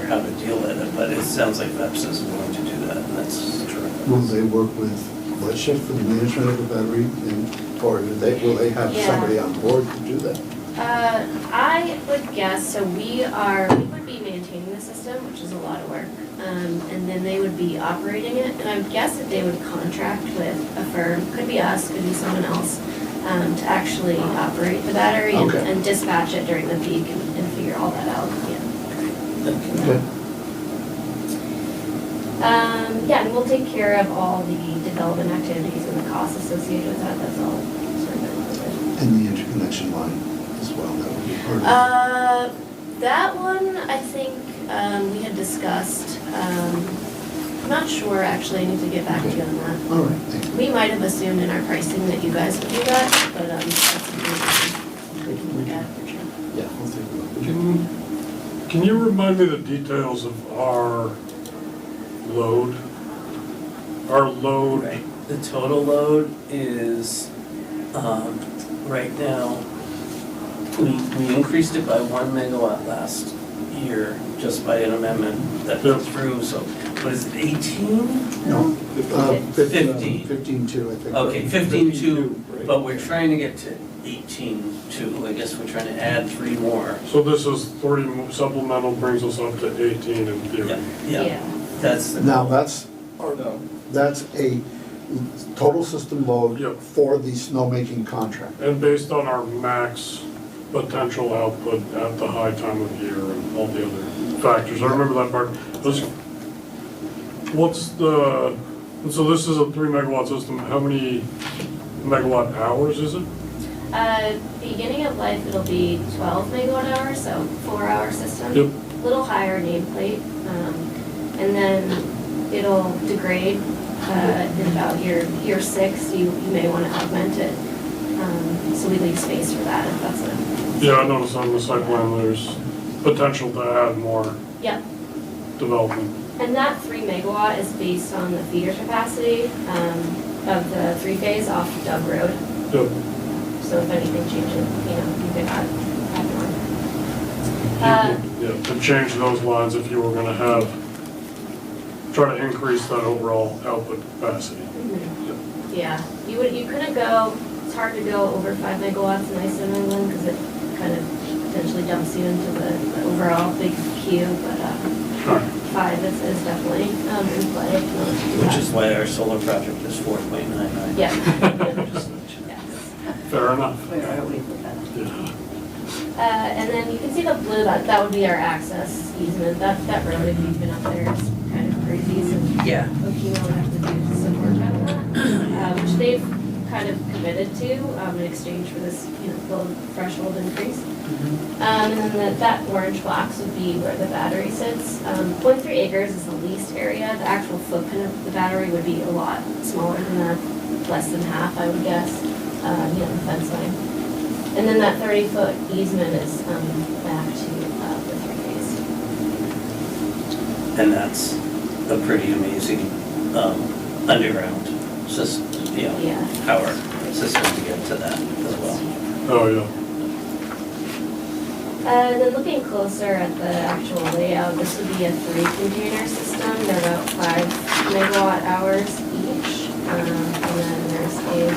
how to deal with it, but it sounds like VEPSA is willing to do that, and that's terrific. Will they work with Redshift for the management of the battery, or will they have Yeah. somebody on board to do that? I would guess, so we would be maintaining the system, which is a lot of work, and then they would be operating it, and I would guess that they would contract with a firm, could be us, could be someone else, to actually operate the battery Okay. and dispatch it during the peak and figure all that out, yeah. Okay. Yeah, and we'll take care of all the development activities and the costs associated with that, that's all sort of included. And the interconnection line as well, that would be part of it. That one, I think, we had discussed, I'm not sure, actually, I need to get back to you on that. All right, thank you. We might have assumed in our pricing that you guys would do that, but, that's something we can look at for sure. Yeah, we'll take a look. Can you remind me the details of our load? Our load, Right, the total load is, right now, we increased it by 1 megawatt last year, just by an amendment that went through, so, what is it, 18? No, 15. 15.2, I think. Okay, 15.2, but we're trying to get to 18.2, I guess we're trying to add 3 more. so this is 30 supplemental brings us up to 18 in theory. Yeah, that's the. Now, No. that's a total system load Yep. for the snowmaking contract. And based on our max potential output at the high time of year and all the other factors, I remember that part. So this is a 3 megawatt system, how many megawatt hours is it? Beginning of life, it'll be 12 megawatt hours, so 4-hour system. Yep. Little higher nameplate, and then it'll degrade in about year 6. You may want to augment it, so we leave space for that if that's a. Yeah, I noticed on the site plan, there's potential to add more Yep, development. and that 3 megawatt is based on the feeder capacity of the 3-phase off Dub Road. Yep. So if anything changes, you could add more. Yeah, to change those lines if you were gonna try to increase that overall output capacity. Yeah, you couldn't go, it's hard to go over 5 megawatts in ISO New England because it kind of potentially dumps you into the overall big queue, but, All right. 5 is definitely, in play. Which is why our solar project is 4.99. Yeah. Just to let you know. Yes. Fair enough. Where are we with that? Yeah. And then you can see the blue, that would be our access easement. That road, if you've been up there, is kind of crazy, so Yeah. Okemo would have to do some work on that, which they've kind of committed to, in exchange for this, build threshold increase. And then that orange box would be where the battery sits. 0.3 acres is the leased area. The actual footprint of the battery would be a lot smaller than that, less than half, I would guess, the fence line. And then that 30-foot easement is back to the 3 phase. And that's a pretty amazing underground system, Yeah. power system to get to that as well. Oh, yeah. And then looking closer at the actual layout, this would be a 3-container system. They're about 5 megawatt hours each. And then there's a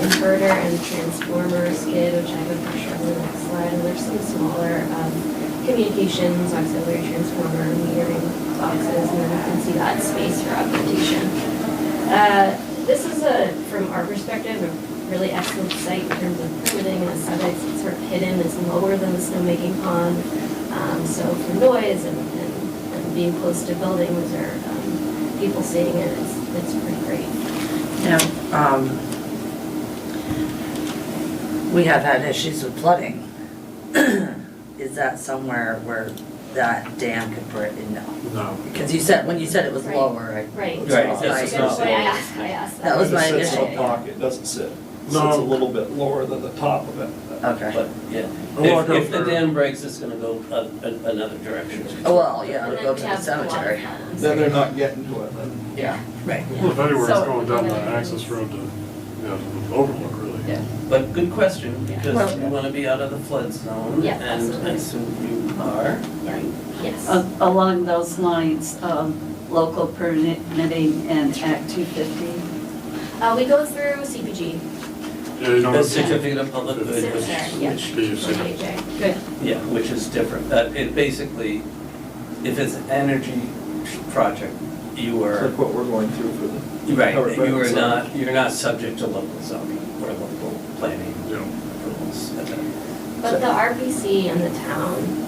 inverter and transformer skid, which I have a picture on the next slide. And there's some smaller communications, auxiliary transformer, metering boxes, and then you can see that space for augmentation. This is from our perspective, a really excellent site in terms of permitting and aesthetics. It's sort of hidden, it's lower than the snowmaking pond. So for noise and being close to buildings or people seeing it, it's pretty great. We have had issues with flooding. Is that somewhere where that dam could put in? No. No. Because when you said it was Right. lower, Right. Right, that's that's Good not- point. I asked That was my It sits in initial- a pocket, doesn't sit. It No. sits a little bit lower than the top of it. Okay. But, yeah, Well, I'll go if the for- dam breaks, it's gonna go another direction. Oh, well, yeah, And it'll then go we to the have a lot of cemetery. funds. Then they're not getting to it, then. Yeah, right. Well, if anywhere, it's So- going down the access road to, the overlook, really. Yeah. But good question, because Well- you wanna be out of the flood zone, Yeah, and absolutely. I assume you are, right? Yes. Along those lines, local permitting and Act 250. We go through CPG. Yeah, you don't The have certificate of public good, Cemetery, yeah. which, CPJ. Good. yeah, which is different. It basically, if it's an energy project, you It's are, like what we're going through for the. right, Howard you are Burton side. you're not subject to local zoning or local planning Yeah. rules. But the RPC and the town,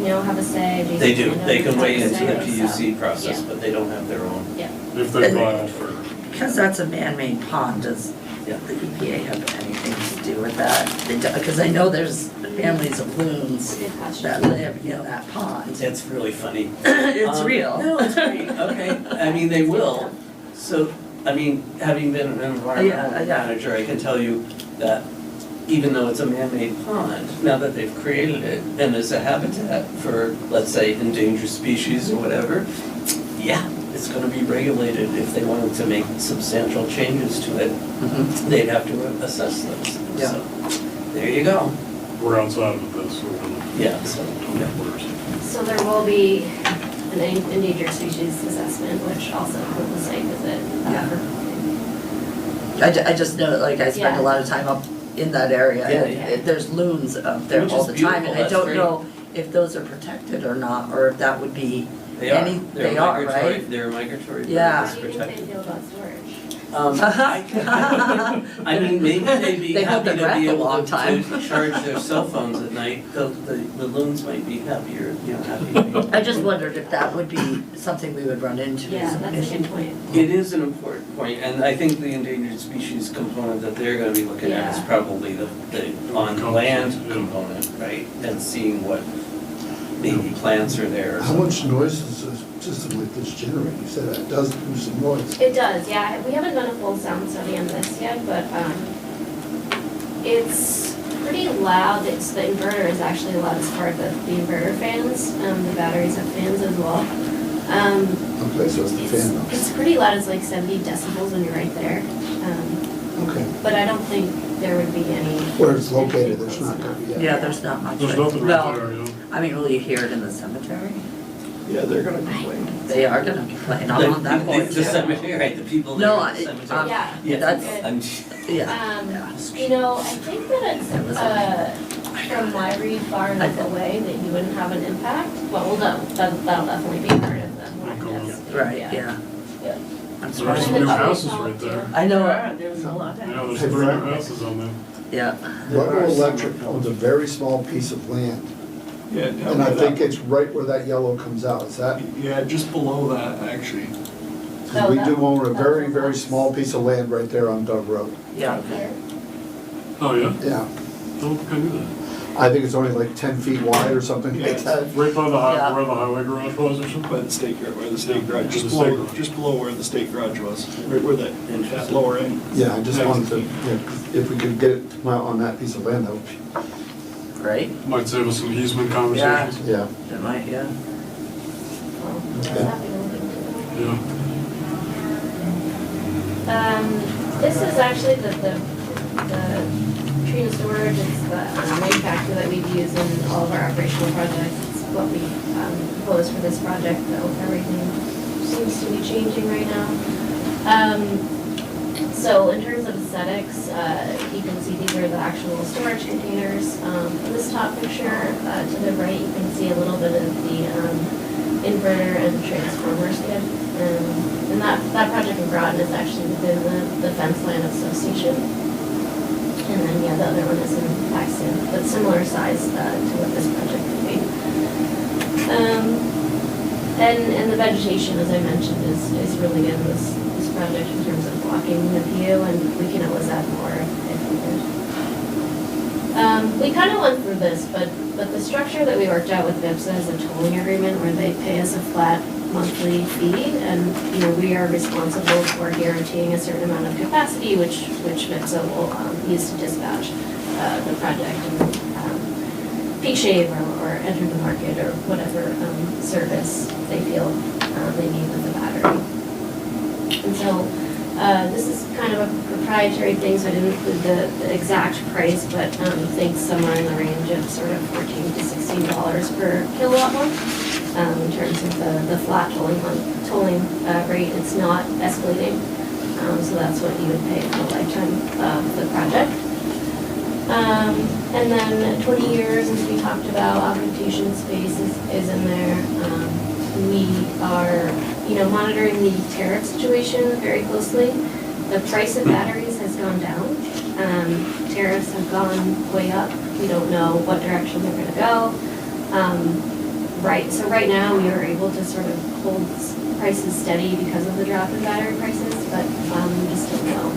have a say. Jason They do, Fernandez they can has weigh a into the say, PUC so, process, yeah. but they don't have their own. If they buy for, Because that's a man-made pond, does Yeah. the EPA have anything to do with that? Because I know there's families of loons Good question. that live in that pond. It's really funny. It's real. No, it's great, okay, I mean, they will. So, having been an environmental Yeah. manager, I can tell you that even though it's a man-made pond, now that they've created it, and there's a habitat for, let's say, endangered species or whatever, yeah, it's gonna be regulated. If they wanted to make substantial changes to it, Mhm. they'd have to assess those. Yeah. So, there you go. we're outside of this, so we're gonna. Yeah, so, yeah. So there will be an endangered species assessment, which also includes the site visit. Yeah. for- I just know, like, I spend Yeah. a lot of time up in that area. Yeah, and yeah. There's loons up there Which all is the time, beautiful, and I that's don't great. know if those are protected or not, or if that would be, They are. They are, migratory- right? They're migratory bird Yeah. that's How do you think protected. they feel about storage? Maybe they'd be They hold happy their to breath be a able long to time. charge their cell phones at night. The loons might be happier, happy. I just wondered if that would be something we would run into. Yeah, as an that's a issue. good point. It is an important point, and I think the endangered species component that they're gonna be looking at is Yeah. probably the on-land component, right? And seeing what maybe plants are there or How something. much noise does a system like this generate? You said it does produce some noise. It does, yeah. We haven't done a full sound study on this yet, but it's pretty loud. The inverter is actually the loudest part, the inverter fans. The batteries have fans as well. Okay, so it's the fan noise. It's pretty loud. It's like 70 decibels when you're right there. Okay. But I don't think there would be any. Where it's located, there's not gonna be. Yeah, there's not much. There's nothing right Well, there, I mean, will you hear it in the cemetery? Yeah, they're gonna complain. They are gonna complain, I'm on that point The too. cemetery, right, the people No, there in the cemetery. Yeah. Yeah, that's- good. I'm- Yeah, I think that it's from Library far enough away that you wouldn't have an impact, well, that'll definitely be part of the plan, yes. Right, Yeah. yeah. Yeah. I'm There's sorry. some new houses right there. I know, There's a lot Yeah, there's 3 new houses on there. yeah. Ludlow Electric owns a very small piece of land, Yeah, down and I by think that- it's right where that yellow comes out, is that? Yeah, just below that, actually. Because we do own a very, very small piece of land right there on Dove Road. Yeah. Here. Oh, yeah? Yeah, I don't think I knew that. I think it's only like 10 feet wide or something like that. Right by the Yeah. where the highway garage was or something? By the state garage, where the state garage, The just state below, garage. just below where the state garage was, right where that Interesting. lower end. Yeah, I just wanted to, yeah, 'cause if we could get it to come out on that piece of land, that would be, Great, Might save us some easement conversations. yeah. that might, yeah. Well, I'm Okay. happy to look into it. Yeah. This is actually the Trina storage, it's the manufacturer that we've used in all of our operational projects. It's what we proposed for this project, though everything seems to be changing right now. So in terms of aesthetics, you can see these are the actual storage containers. In this top picture, to the right, you can see a little bit of the inverter and transformer skid. And that project in Groton is actually within the fence line of substation. And then, yeah, the other one is in Paxton, but similar size to what this project would be. And the vegetation, as I mentioned, is really good in this project in terms of blocking the view, and we can always add more if needed. We kind of went through this, but the structure that we worked out with VIPSA is a tolling agreement where they pay us a flat monthly fee, and, you know, we are responsible for guaranteeing a certain amount of capacity, which VIPSA will use to dispatch the project and peak shave or enter the market or whatever service they feel they need with the battery. And so this is kind of a proprietary thing, so I didn't include the exact price, but think somewhere in the range of sort of $14 to $16 per kilowatt month in terms of the flat tolling rate. It's not escalating, so that's what you would pay for the lifetime of the project. And then 20 years, as we talked about, augmentation space is in there. We are, you know, monitoring the tariff situation very closely. The price of batteries has gone down. Tariffs have gone way up. We don't know what direction they're going to go. So right now we are able to sort of hold prices steady because of the drop in battery prices, but we just don't know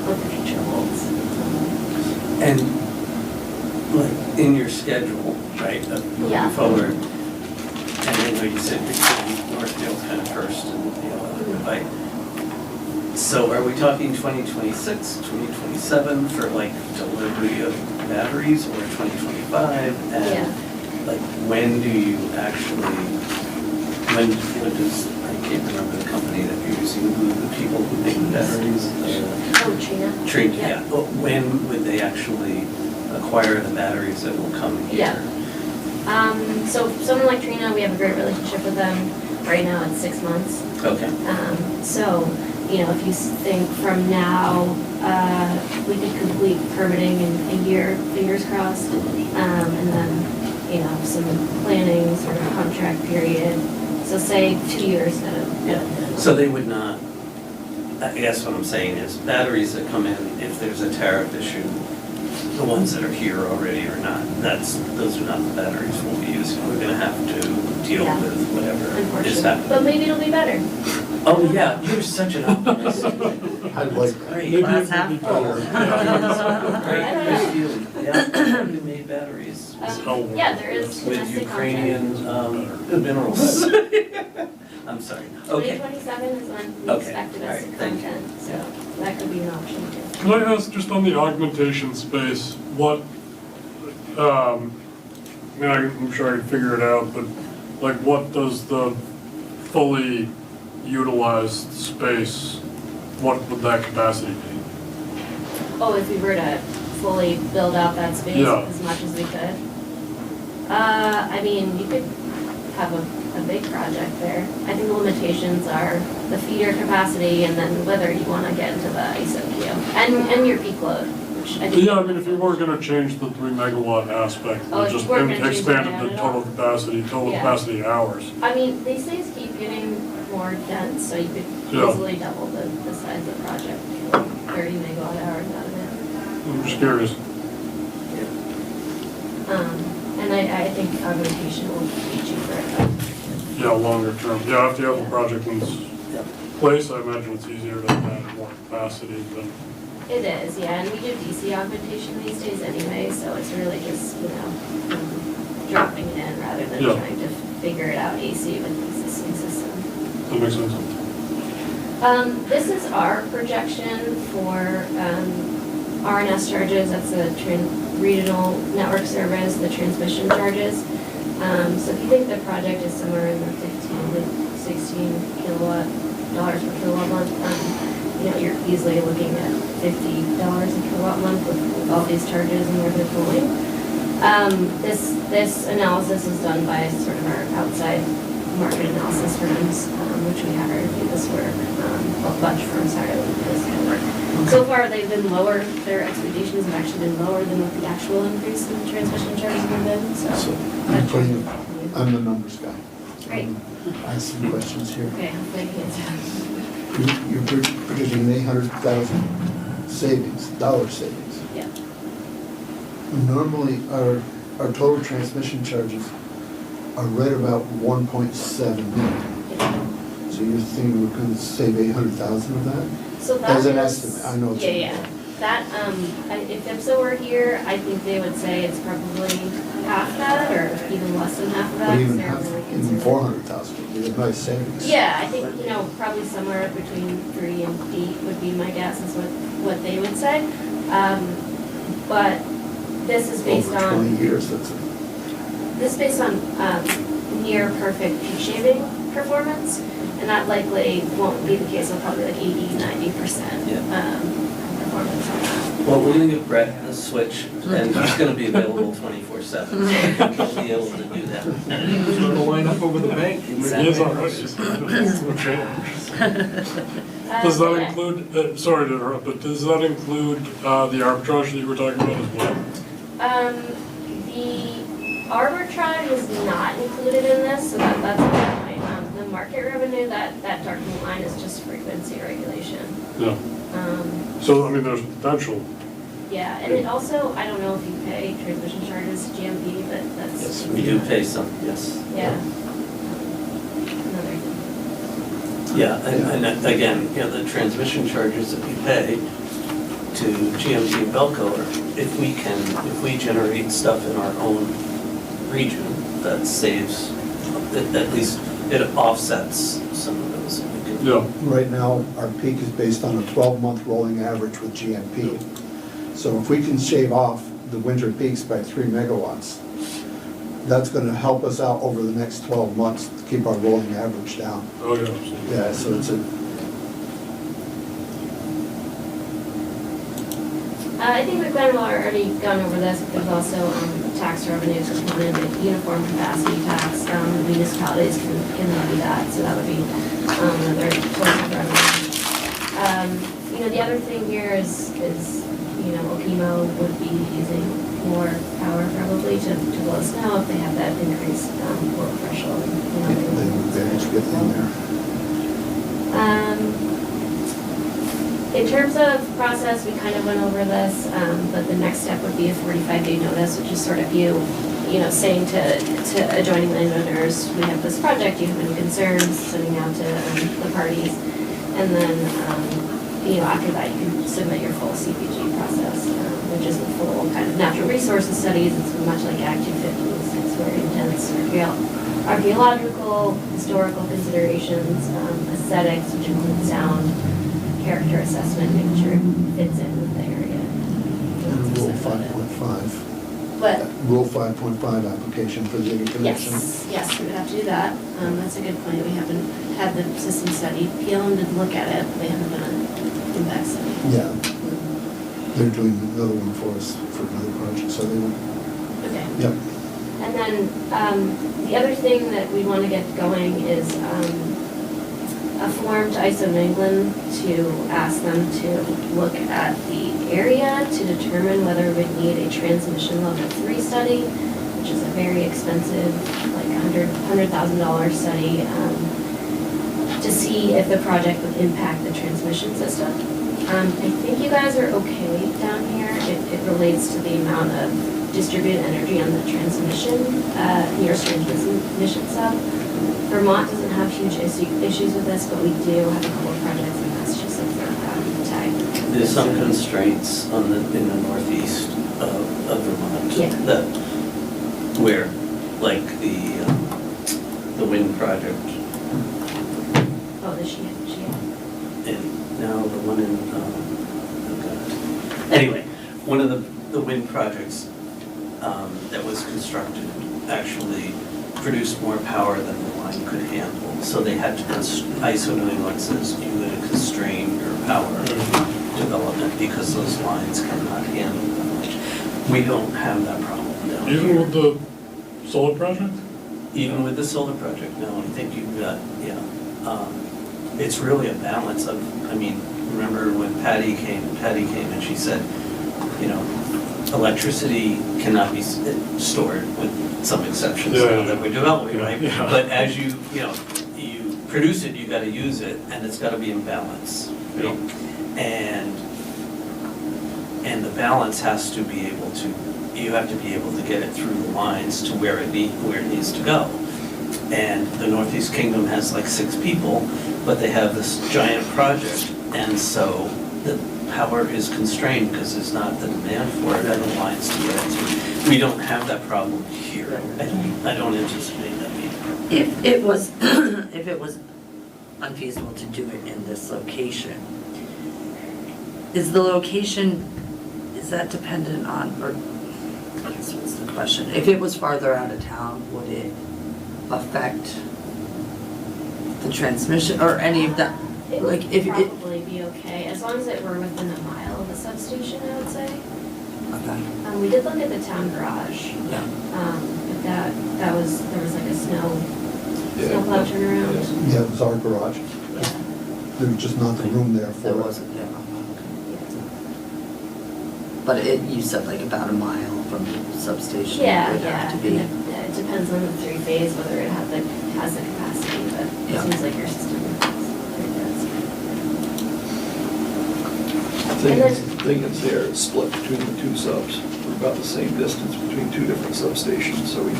what the future holds. And like in your schedule, right, of Yeah. moving forward, and then like you said, Northfield's kind of first and the other, right? So are we talking 2026, 2027 for like delivery of batteries, or 2025? Yeah. And like when do you actually, when does, I can't remember the company that you're using, the people who make the batteries? Oh, Trina. Trina, Yeah. yeah. But when would they actually acquire the batteries that will come here? Yeah. So someone like Trina, we have a great relationship with them. Right now it's 6 months. Okay. So, you know, if you think from now, we could complete permitting in a year, fingers crossed. And then, you know, some planning sort of contract period. So say 2 years at a. Yeah. So they would not, I guess what I'm saying is batteries that come in, if there's a tariff issue, the ones that are here already are not, those are not the batteries we'll be using. We're gonna have to deal Yeah. with whatever is Unfortunately, happening. but maybe it'll be better. Oh, yeah, you're such an optimist. I'd like that. Great. Glass half full. Great, great feeling. Yeah, you made batteries Yeah, there is with domestic Ukrainian content. minerals. I'm sorry, okay. 2027 is when we Okay, expect all right, domestic thank you. content, so that could be an option too. Can I ask, just on the augmentation space, what, I mean, I'm sure I can figure it out, but like what does the fully utilized space, what would that capacity be? Oh, if we were to fully build out that space Yeah. as much as we could? I mean, you could have a big project there. I think the limitations are the feeder capacity and then whether you want to get into the ISO queue and your peak load which I think. Yeah, I mean, if you were gonna change the 3 megawatt aspect, Oh, you if just you were gonna change it expanded down the at total all? total Yeah. capacity hours. I mean, these things keep getting more dense, so you could Yeah. easily double the size of the project, like 30 megawatt hours out of it. I'm just curious. And I think augmentation will be cheaper. Yeah, longer term. Yeah, after you have the project in place, I imagine it's easier to add more capacity, but It is, yeah, and we do DC augmentation these days anyway, so it's really just, dropping it in rather than Yeah. trying to figure it out AC with the existing system. that makes sense. This is our projection for RNS charges, that's the regional network service, the transmission charges. So if you think the project is somewhere in the 15 to 16 kilowatt dollars per kilowatt month, you're easily looking at $50 a kilowatt month with all these charges and where they're going. This analysis is done by sort of our outside market analysis firms, which we hired to do this work. A bunch of firms hired to do this kind of work. So far, they've been lower, their expectations have actually been lower than what the actual increase in transmission charges have been, so. I'm putting, I'm the numbers guy. Great. I have some questions here. Okay, hopefully I can answer. You're predicting an 800,000 savings, dollar savings. Yeah. Normally, our total transmission charges are right about 1.7 million. So you're thinking we're gonna save 800,000 of that? So that As an is- estimate, I know it's. Yeah. That, if IPSA were here, I think they would say it's probably half that, or even less than half of that. But 'cause even they're half, really even conservative. 400,000 would be a nice savings. Yeah, I think, probably somewhere between 3 and 8 would be my guess, is what they would say. But this is based Over 20 on, years, that's this is based on near perfect peak shaving performance, and that likely won't be the case, of probably like 80-90% performance on that. Well, we're gonna give Brett a switch, and he's gonna be available 24/7, so he'll be able to do that. Sort of line up over the bank. It is already. Does that Yeah. include, sorry to interrupt, but does that include the arbitrage that you were talking about as well? The arbitrage is not included in this, so that's a good point. The market revenue, that darkened line is just frequency regulation. Yeah. So, I mean, there's potential. Yeah, and it also, I don't know if you pay transmission charges to GMP, but that's. Yes, we do pay some, yes. Yeah. Another thing. Yeah, and again, the transmission charges that we pay to GMT and Belco are, if we generate stuff in our own region, that saves, at least it offsets some of those. We can- Yeah. Right now, our peak is based on a 12-month rolling average with GMP. So if we can shave off the winter peaks by 3 megawatts, that's gonna help us out over the next 12 months to keep our rolling average down. Oh, yeah, absolutely. Yeah, so it's a, I think we've kind of already gone over this, but there's also tax revenues component, the uniform capacity tax, municipalities can levy that, so that would be another source of revenue. The other thing here is Okemo would be using more power probably to blow snow if they have that increased flow threshold. they would manage to get in there. In terms of process, we kind of went over this, but the next step would be a 45-day notice, which is sort of you saying to adjoining landowners, we have this project, do you have any concerns, sending out to the parties. And then, after that, you can submit your full CPG process, which is the full kind of natural resources studies. It's much like Act 250, it's very intense, archaeological, historical considerations, aesthetics, which include sound, character assessment, making sure it fits in with the area. And Rule 5.5. But, Rule 5.5 application for the interconnection. yes, we would have to do that. That's a good point. We haven't had the system study. PLM did look at it, but they haven't done an impact study. Yeah. They're doing another one for us for another project, so they will, Okay. yep. And then the other thing that we want to get going is a form to ISO New England to ask them to look at the area to determine whether we would need a transmission level 3 study, which is a very expensive, like $100,000 study, to see if the project would impact the transmission system. I think you guys are okay down here. It relates to the amount of distributed energy on the transmission, near transmission sub. Vermont doesn't have huge issues with this, but we do have a couple of projects in Massachusetts that are tagged. There's some constraints in the northeast of Vermont. Yeah. That, where, like the wind project, Oh, the Shea. and now the one in, oh God. Anyway, one of the wind projects that was constructed actually produced more power than the line could handle. So they had to, ISO New England says you would constrain your power development because those lines cannot handle that much. We don't have that problem down Even here. with the solar project? Even with the solar project, no, I think you've got, yeah. It's really a balance of, I mean, remember when Patty came and she said, you know, electricity cannot be stored with some exceptions Yeah, that we're developing, right? Yeah. But as you produce it, you gotta use it, and it's gotta be in balance, right? And the balance has to be able to, you have to be able to get it through the lines to where it needs to go. And the Northeast Kingdom has like 6 people, but they have this giant project, and so the power is constrained because there's not the demand for it and the lines to get it through. We don't have that problem here. I don't anticipate that either. If it was, if it was unfeasible to do it in this location, is the location, is that dependent on, or, I guess what's the question? If it was farther out of town, would it affect the transmission or any of that? It Like, would if it- probably be okay, as long as it were within a mile of the substation, I would say. Okay, We did look at the town garage, yeah. but there was like a snowplow turnaround. Yeah, it was our garage. Yeah. There was just not the room there for There it. wasn't, yeah. But you said like about a mile from the substation it Yeah, would yeah, have to and be. it depends on the 3-phase, whether it has the capacity, but it Yeah. seems like your system is pretty Thing is there, it's split between the 2 subs. We're about the same distance between 2 different substations, so we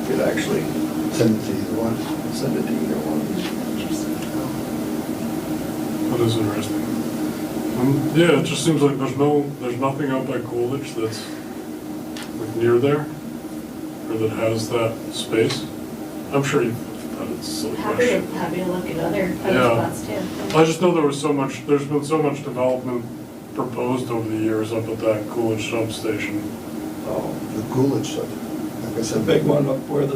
could actually Send it to either one. send it to either one. Interesting. That is interesting. Yeah, it just seems like there's nothing out by Coolidge that's like near there, or that has that space. I'm sure you've thought it's a silly question. Happy to look at other Yeah. spots too. I just know there's been so much development proposed over the years up at that Coolidge substation. Oh, The Coolidge, like I the said. big one up where the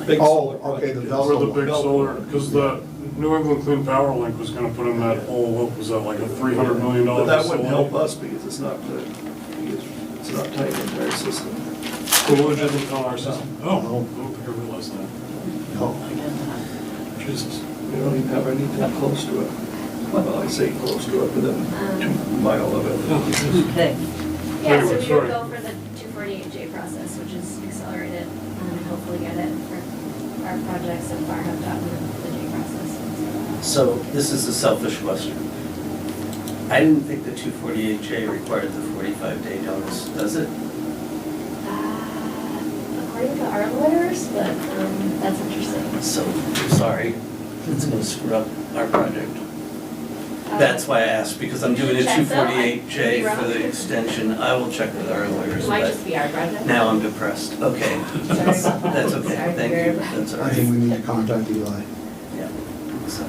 big solar Oh, okay, the project is. Bell Where the solar. big solar, because the New England Clean Power Link was gonna put in that whole, what was that, like a $300 million But that facility? wouldn't help us because it's not tied into our system. Coolidge isn't on our system? Oh, I No. don't think I realized that. No. Jesus. We don't even have anything close to it. Well, I say close to it, within 2 mile of it. Okay, Yeah, so Anyway, we sorry. would go for the 248J process, which is accelerated, and hopefully get it for our projects that far have gotten the J process. So this is a selfish question. I didn't think the 248J required the 45-day notice, does it? According to our lawyers, but that's interesting. So, sorry, it's gonna screw up our project. That's why I asked, because I'm doing a Check though, I could be 248J for wrong. the extension. I will check with our lawyers, It might but just be our project. now I'm depressed. Okay. Sorry about that. That's okay, Sorry thank for you. your- That's all I think right. we need to contact Eli. Yeah. So,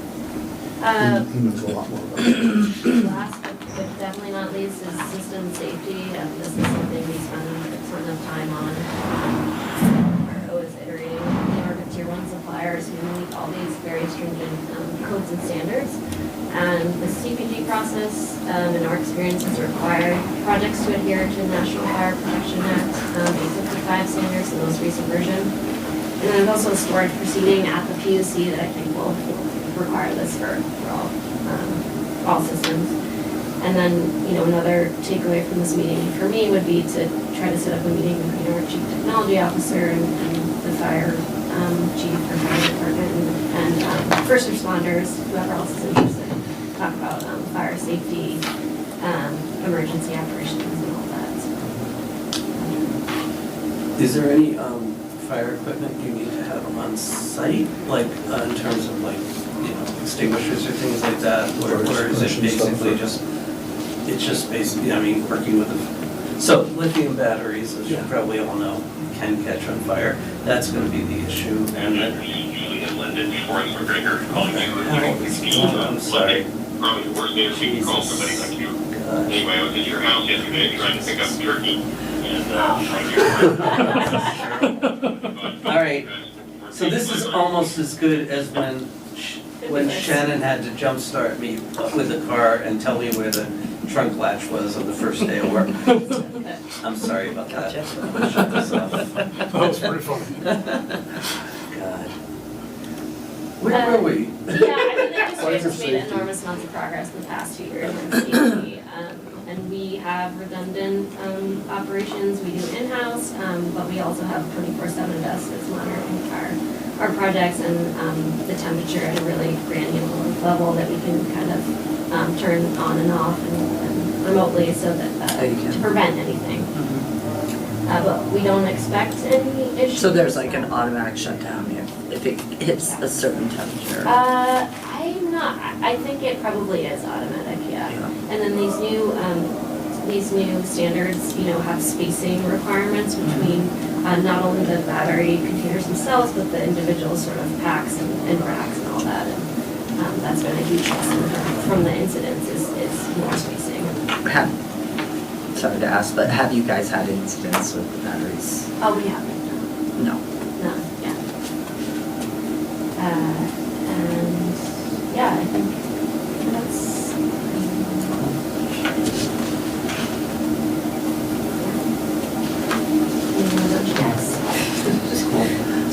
He knows a lot more about it. Last but definitely not least is system safety. This is something we spend a ton of time on. We're always iterating. We work with tier 1 suppliers who meet all these very stringent codes and standards. And the CPG process, in our experience, has required projects to adhere to the National Fire Protection Act, 855 standards, the most recent version. And then there's also a storage proceeding at the PUC that I think will require this for all systems. And then, another takeaway from this meeting for me would be to try to set up a meeting with, our chief technology officer and the fire chief for fire department and first responders, whoever else is interested, talk about fire safety, emergency operations and all that. Is there any fire equipment you need to have on site, like in terms of like, extinguishers or things like that? Or is it basically just basically, working with so lithium batteries, as you probably all know, can catch on fire. That's going to be the issue. And then, I'm sorry. Probably the worst day of the week to call somebody like you. Anyway, I was at your house yesterday trying to pick up turkey and All right. So this is almost as good as when Shannon had to jumpstart me with the car and tell me where the trunk latch was on the first day of work. I'm sorry about that. Gotcha. I'm gonna shut this off. That was pretty funny. God. Where were we? Yeah, the industry has made enormous amounts of progress in the past 2 years in safety. And we have redundant operations, we do in-house, but we also have 24/7 desks that's monitoring our projects and the temperature at a really granular level that we can kind of turn on and off and remotely so that to prevent anything. But we don't expect any issues. So there's like an automatic shutdown if it hits a certain temperature? I think it probably is automatic, yeah. And then these new standards, have spacing requirements between not only the battery containers themselves, but the individual sort of packs and racks and all that. And that's been a huge lesson from the incidents is more spacing. Sorry to ask, but have you guys had incidents with the batteries? Oh, we haven't, No. no, yeah. And yeah, I think that's.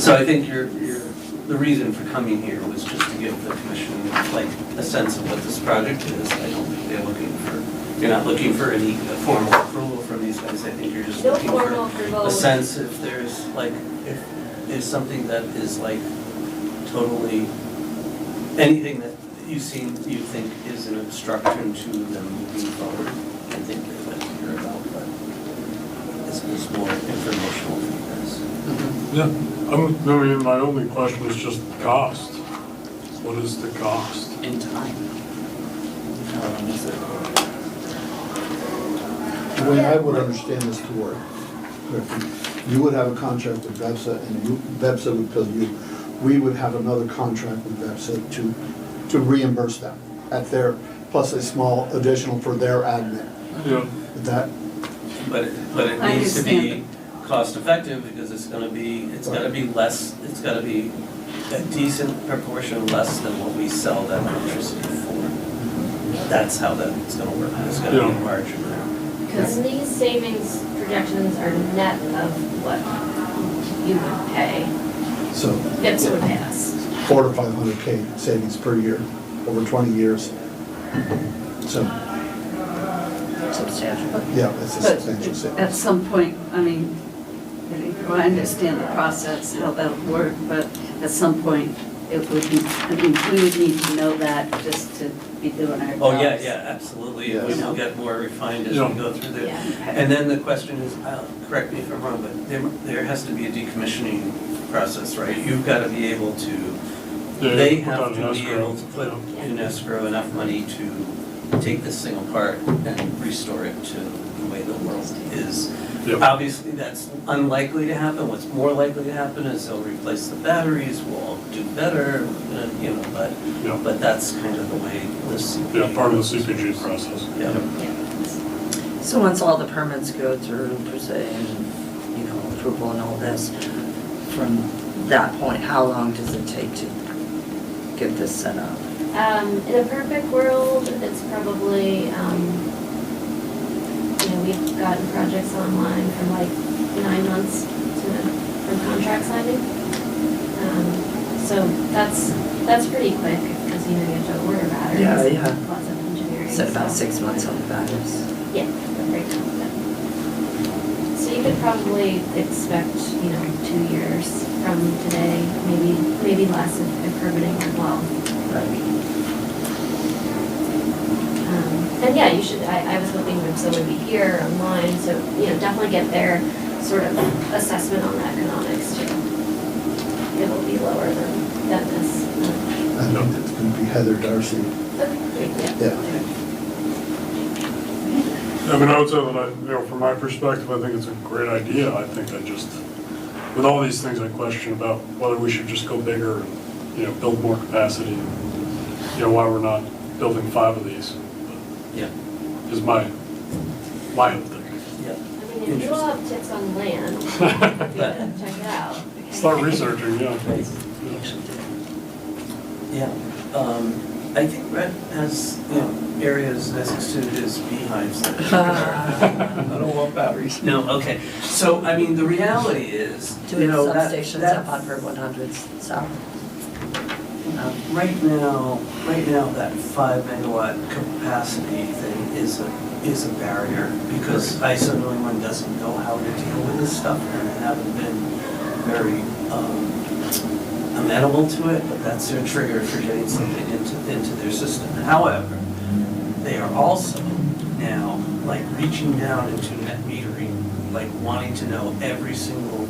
So I think the reason for coming here was just to give the commission like a sense of what this project is. I don't think you're not looking for any formal approval from these guys. I think you're just No looking formal for approval. a sense if there's something that is like totally, anything that you think is an obstruction to them moving forward. I think they'd like to hear about, but this is more informational for you guys. Yeah, my only question is just cost. What is the cost? In time? How long is it? The way I would understand this to work, you would have a contract with VEPSA and VEPSA would bill you. We would have another contract with VEPSA to reimburse them at their, plus a small additional for their admin. Yeah. But it I needs to be understand. cost effective because it's gotta be less, it's gotta be a decent proportion less than what we sell that electricity for. That's how that's gonna work. There's gotta be a margin there. Because these savings projections are net of what you would pay, So VIPS would pay us. 400 to 500K savings per year over 20 years. So, Substantial. yeah, it's a substantial But savings. at some point, I understand the process, how that would work, but at some point, it would be, we would need to know that just to be doing our jobs. Oh, yeah, absolutely. Yes. We will get more refined as we Yeah. go through Yeah. the, and then the question is, correct me if I'm wrong, but there has to be a decommissioning process, right? You've got to be able to, Yeah, they put have that to in be escrow. able to put in escrow enough money to take this thing apart and restore it to the way the world is. Yep. Obviously, that's unlikely to happen. What's more likely to happen is they'll replace the batteries, we'll all do better, Yeah. but that's kind of the way this. Yeah, part of the CPG process. Yeah. So once all the permits go through, per se, and, approval and all this, from that point, how long does it take to get this set up? In a perfect world, it's probably, we've gotten projects online from like 9 months from contract signing. So that's pretty quick, because you know, you have to order batteries. Yeah, yeah. Lots of engineering. Said about so- 6 months on the batteries. Yeah, right now, yeah. So you could probably expect, 2 years from today, maybe less if permitting went well. And yeah, you should, I was hoping that someone would be here online, so, definitely get their sort of assessment on the economics too. It'll be lower than this. I think it's gonna be Heather Darcy. Okay, Yeah. I mean, I would say that from my perspective, I think it's a great idea. I think with all these things, I question about whether we should just go bigger and, build more capacity. Why we're not building 5 of these. Yeah. Is my hope thing. Yeah. I mean, if you all have tips on land, Yeah. check it out. Start researching, yeah. Yeah, I think Red has, areas next to his beehives. I don't want batteries. No, okay, so, I mean, the reality is, Doing that- substations that- up on Route 100s, so. Right now, that 5 megawatt capacity thing is a barrier, because ISO New England doesn't know how to deal with this stuff, and they haven't been very amenable to it, but that's their trigger for getting something into their system. However, they are also now, reaching down into net metering, wanting to know every single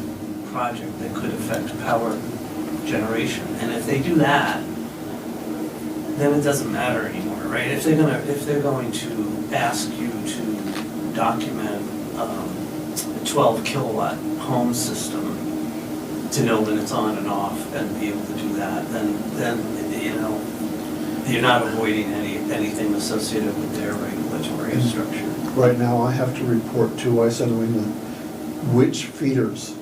project that could affect power generation. And if they do that, then it doesn't matter anymore, right? If they're going to ask you to document a 12 kilowatt home system to know when it's on and off and be able to do that, then you're not avoiding anything associated with their regulatory structure. Right now, I have to report to ISO New England which feeders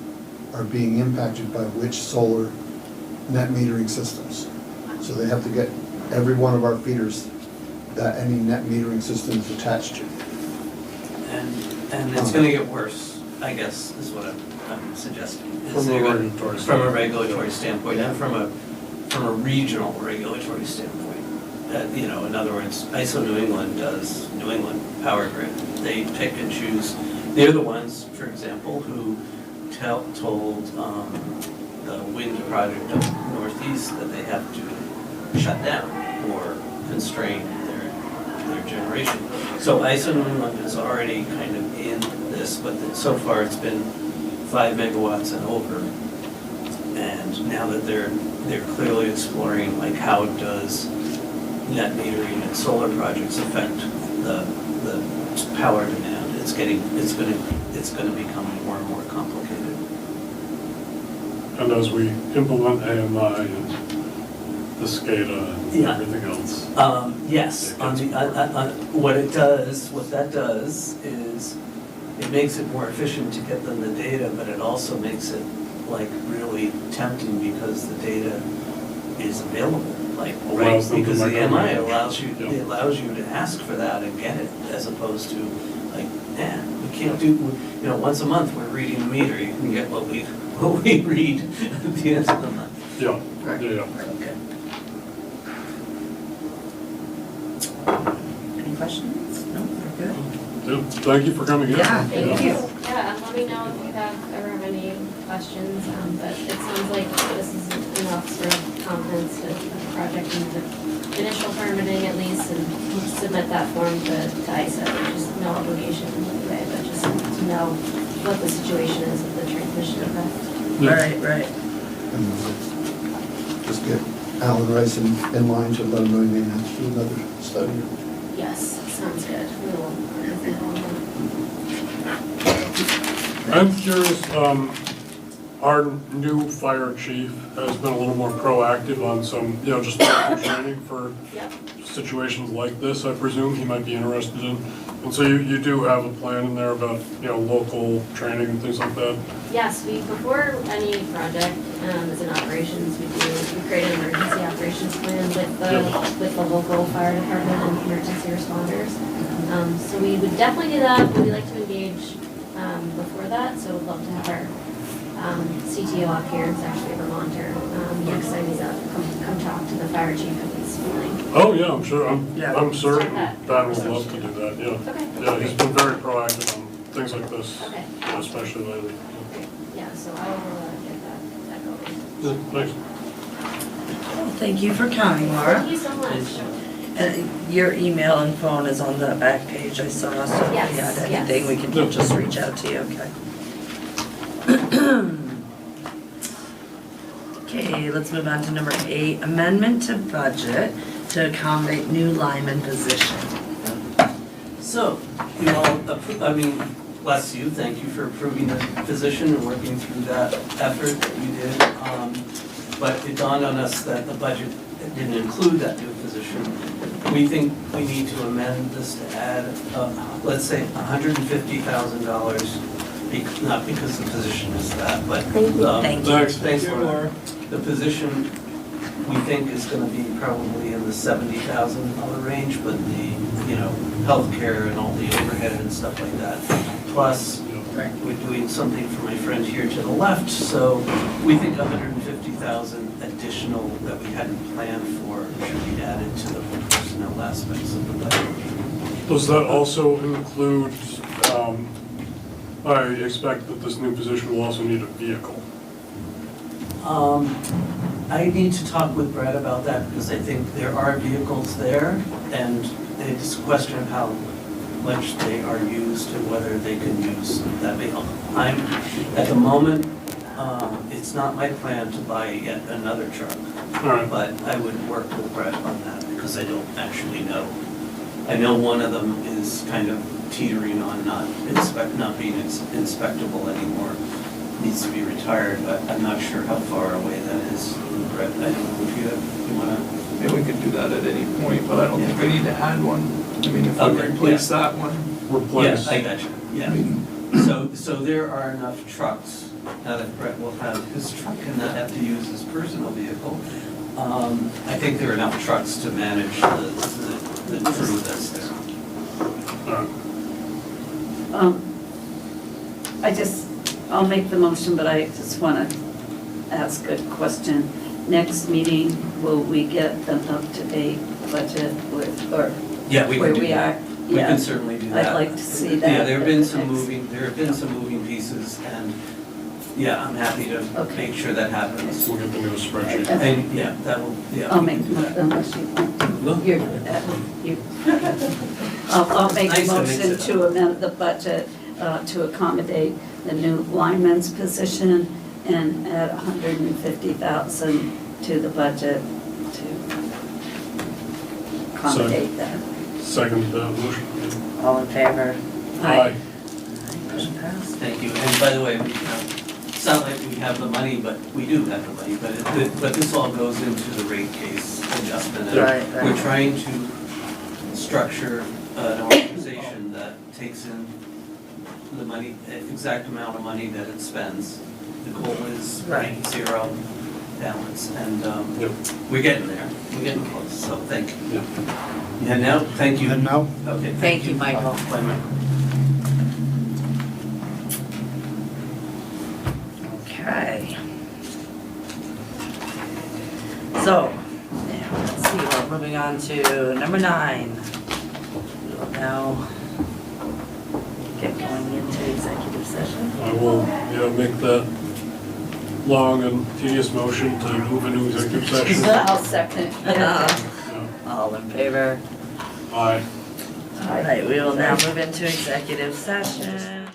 are being impacted by which solar net metering systems. So they have to get every one of our feeders that any net metering system is attached to. And it's gonna get worse, I guess, is what I'm suggesting. is From a they're gonna- regulatory From a regulatory standpoint, and from a regional regulatory standpoint. In other words, ISO New England does New England Power Grid. They pick and choose. They're the ones, for example, who told the wind project up northeast that they have to shut down or constrain their generation. So ISO New England is already kind of in this, but so far it's been 5 megawatts and over. And now that they're clearly exploring, how does net metering and solar projects affect the power demand, it's gonna become more and more complicated. And as we implement AMI and the SCADA and Yeah. everything else. Yes, what that does is, it makes it more efficient to get them the data, but it also makes it really tempting because the data is available, right? Allows them to Because the MI micromanage. allows you to ask for that and get it, as opposed to, we can't do, once a month, we're reading the meter, you can get what we read at the end of the month. Yeah, Right. yeah. Okay. Any questions? No, we're good. Yeah, thank you for coming in. Yeah, Thank you. Yeah, let me know if you ever have any questions, but it sounds like this is enough sort of confidence to put the project into initial permitting at least, and submit that form to ISO. There's no obligation in any way, but just to know what the situation is with the transmission effect. Yeah. Right. And just get Alan Rice in line to let him know he may have to do another study. Yes, sounds good. We will work with it on that. I'm curious, our new fire chief has been a little more proactive on some, just local training for Yep. situations like this, I presume he might be interested in. And so you do have a plan in there about, local training and things like that? Yes, before any project is in operations, we create an emergency operations plan with the local fire department and emergency responders. So we would definitely do that, but we like to engage before that, so we'd love to have our CTO up here, it's actually a Vermonter. Next time he's up, come talk to the fire chief if he's willing. Oh, yeah, I'm sure, Yeah. I'm certain Check that. Dan would love to do that, yeah. Okay. Yeah, he's been very proactive on things like this, Okay, especially lately. yeah, so I will get that going. Yeah, thanks. Well, thank you for coming, Laura. Thank you so much. And your email and phone is on the back page, I saw, so if Yes, you had yes. anything, we can Yeah. just reach out to you, okay? Okay, let's move on to number 8, amendment to budget to accommodate new lineman position. So, you all, bless you, thank you for approving the position and working through that effort that you did. But it dawned on us that the budget didn't include that new position. We think we need to amend this to add, let's say, $150,000, not because the position is that, but. Thank you. Thank you. Thanks. Thanks, Laura. The position, we think, is gonna be probably in the $70,000 range, but the, healthcare and all the overhead and stuff like that. Plus, we're doing something for my friend here to the left, so we think 150,000 additional that we hadn't planned for should be added to the personnel aspects of the budget. Does that also include, I expect that this new position will also need a vehicle? I need to talk with Brad about that because I think there are vehicles there and it's a question of how much they are used and whether they can use that vehicle. At the moment, it's not my plan to buy yet another truck, All right, but I would work with Brad on that because I don't actually know. I know one of them is kind of teetering on not being inspectable anymore. Needs to be retired, but I'm not sure how far away that is. Brett, I don't know if you wanna. Maybe we could do that at any point, but I don't think we need to add one. I mean, if we Okay, replace that one, replace. Yeah, I got you, I yeah. mean, So there are enough trucks, now that Brett will have his truck and not have to use his personal vehicle. I think there are enough trucks to manage the crew that's there. All right. I'll make the motion, but I just want to ask a question. Next meeting, will we get an up-to-date budget with, or Yeah, we where can do we are? that. We can certainly do that. I'd like to see that. Yeah, there have been at the some next- moving pieces and, yeah, I'm happy to Okay. make sure that happens. We'll get the new spreadsheet. And, yeah, that will, yeah. I'll we make, can do that. unless you want to. Well, You're good at it. You- I'll make a Nice to mix motion it to amend the budget to accommodate the new lineman's position and add 150,000 to the budget to accommodate that. Second motion. All in favor? Aye. Motion passed. Thank you, and by the way, it's not like we have the money, but we do have the money, but this all goes into the rate case adjustment. And Right, right. We're trying to structure an organization that takes in the money, exact amount of money that it spends. The goal is Right. zero balance, and Yep. we're getting there, we're getting close, so thank you. Yep. Yeah, now, thank you. And now, Okay, Thank you, Michael. Bye, Michael. Okay. So, now, let's see, we're moving on to number 9. We'll now get going into executive session. I will, make that long and tedious motion to move into executive session. I'll second. Yeah. All in favor? Aye. All right, we will now move into executive session.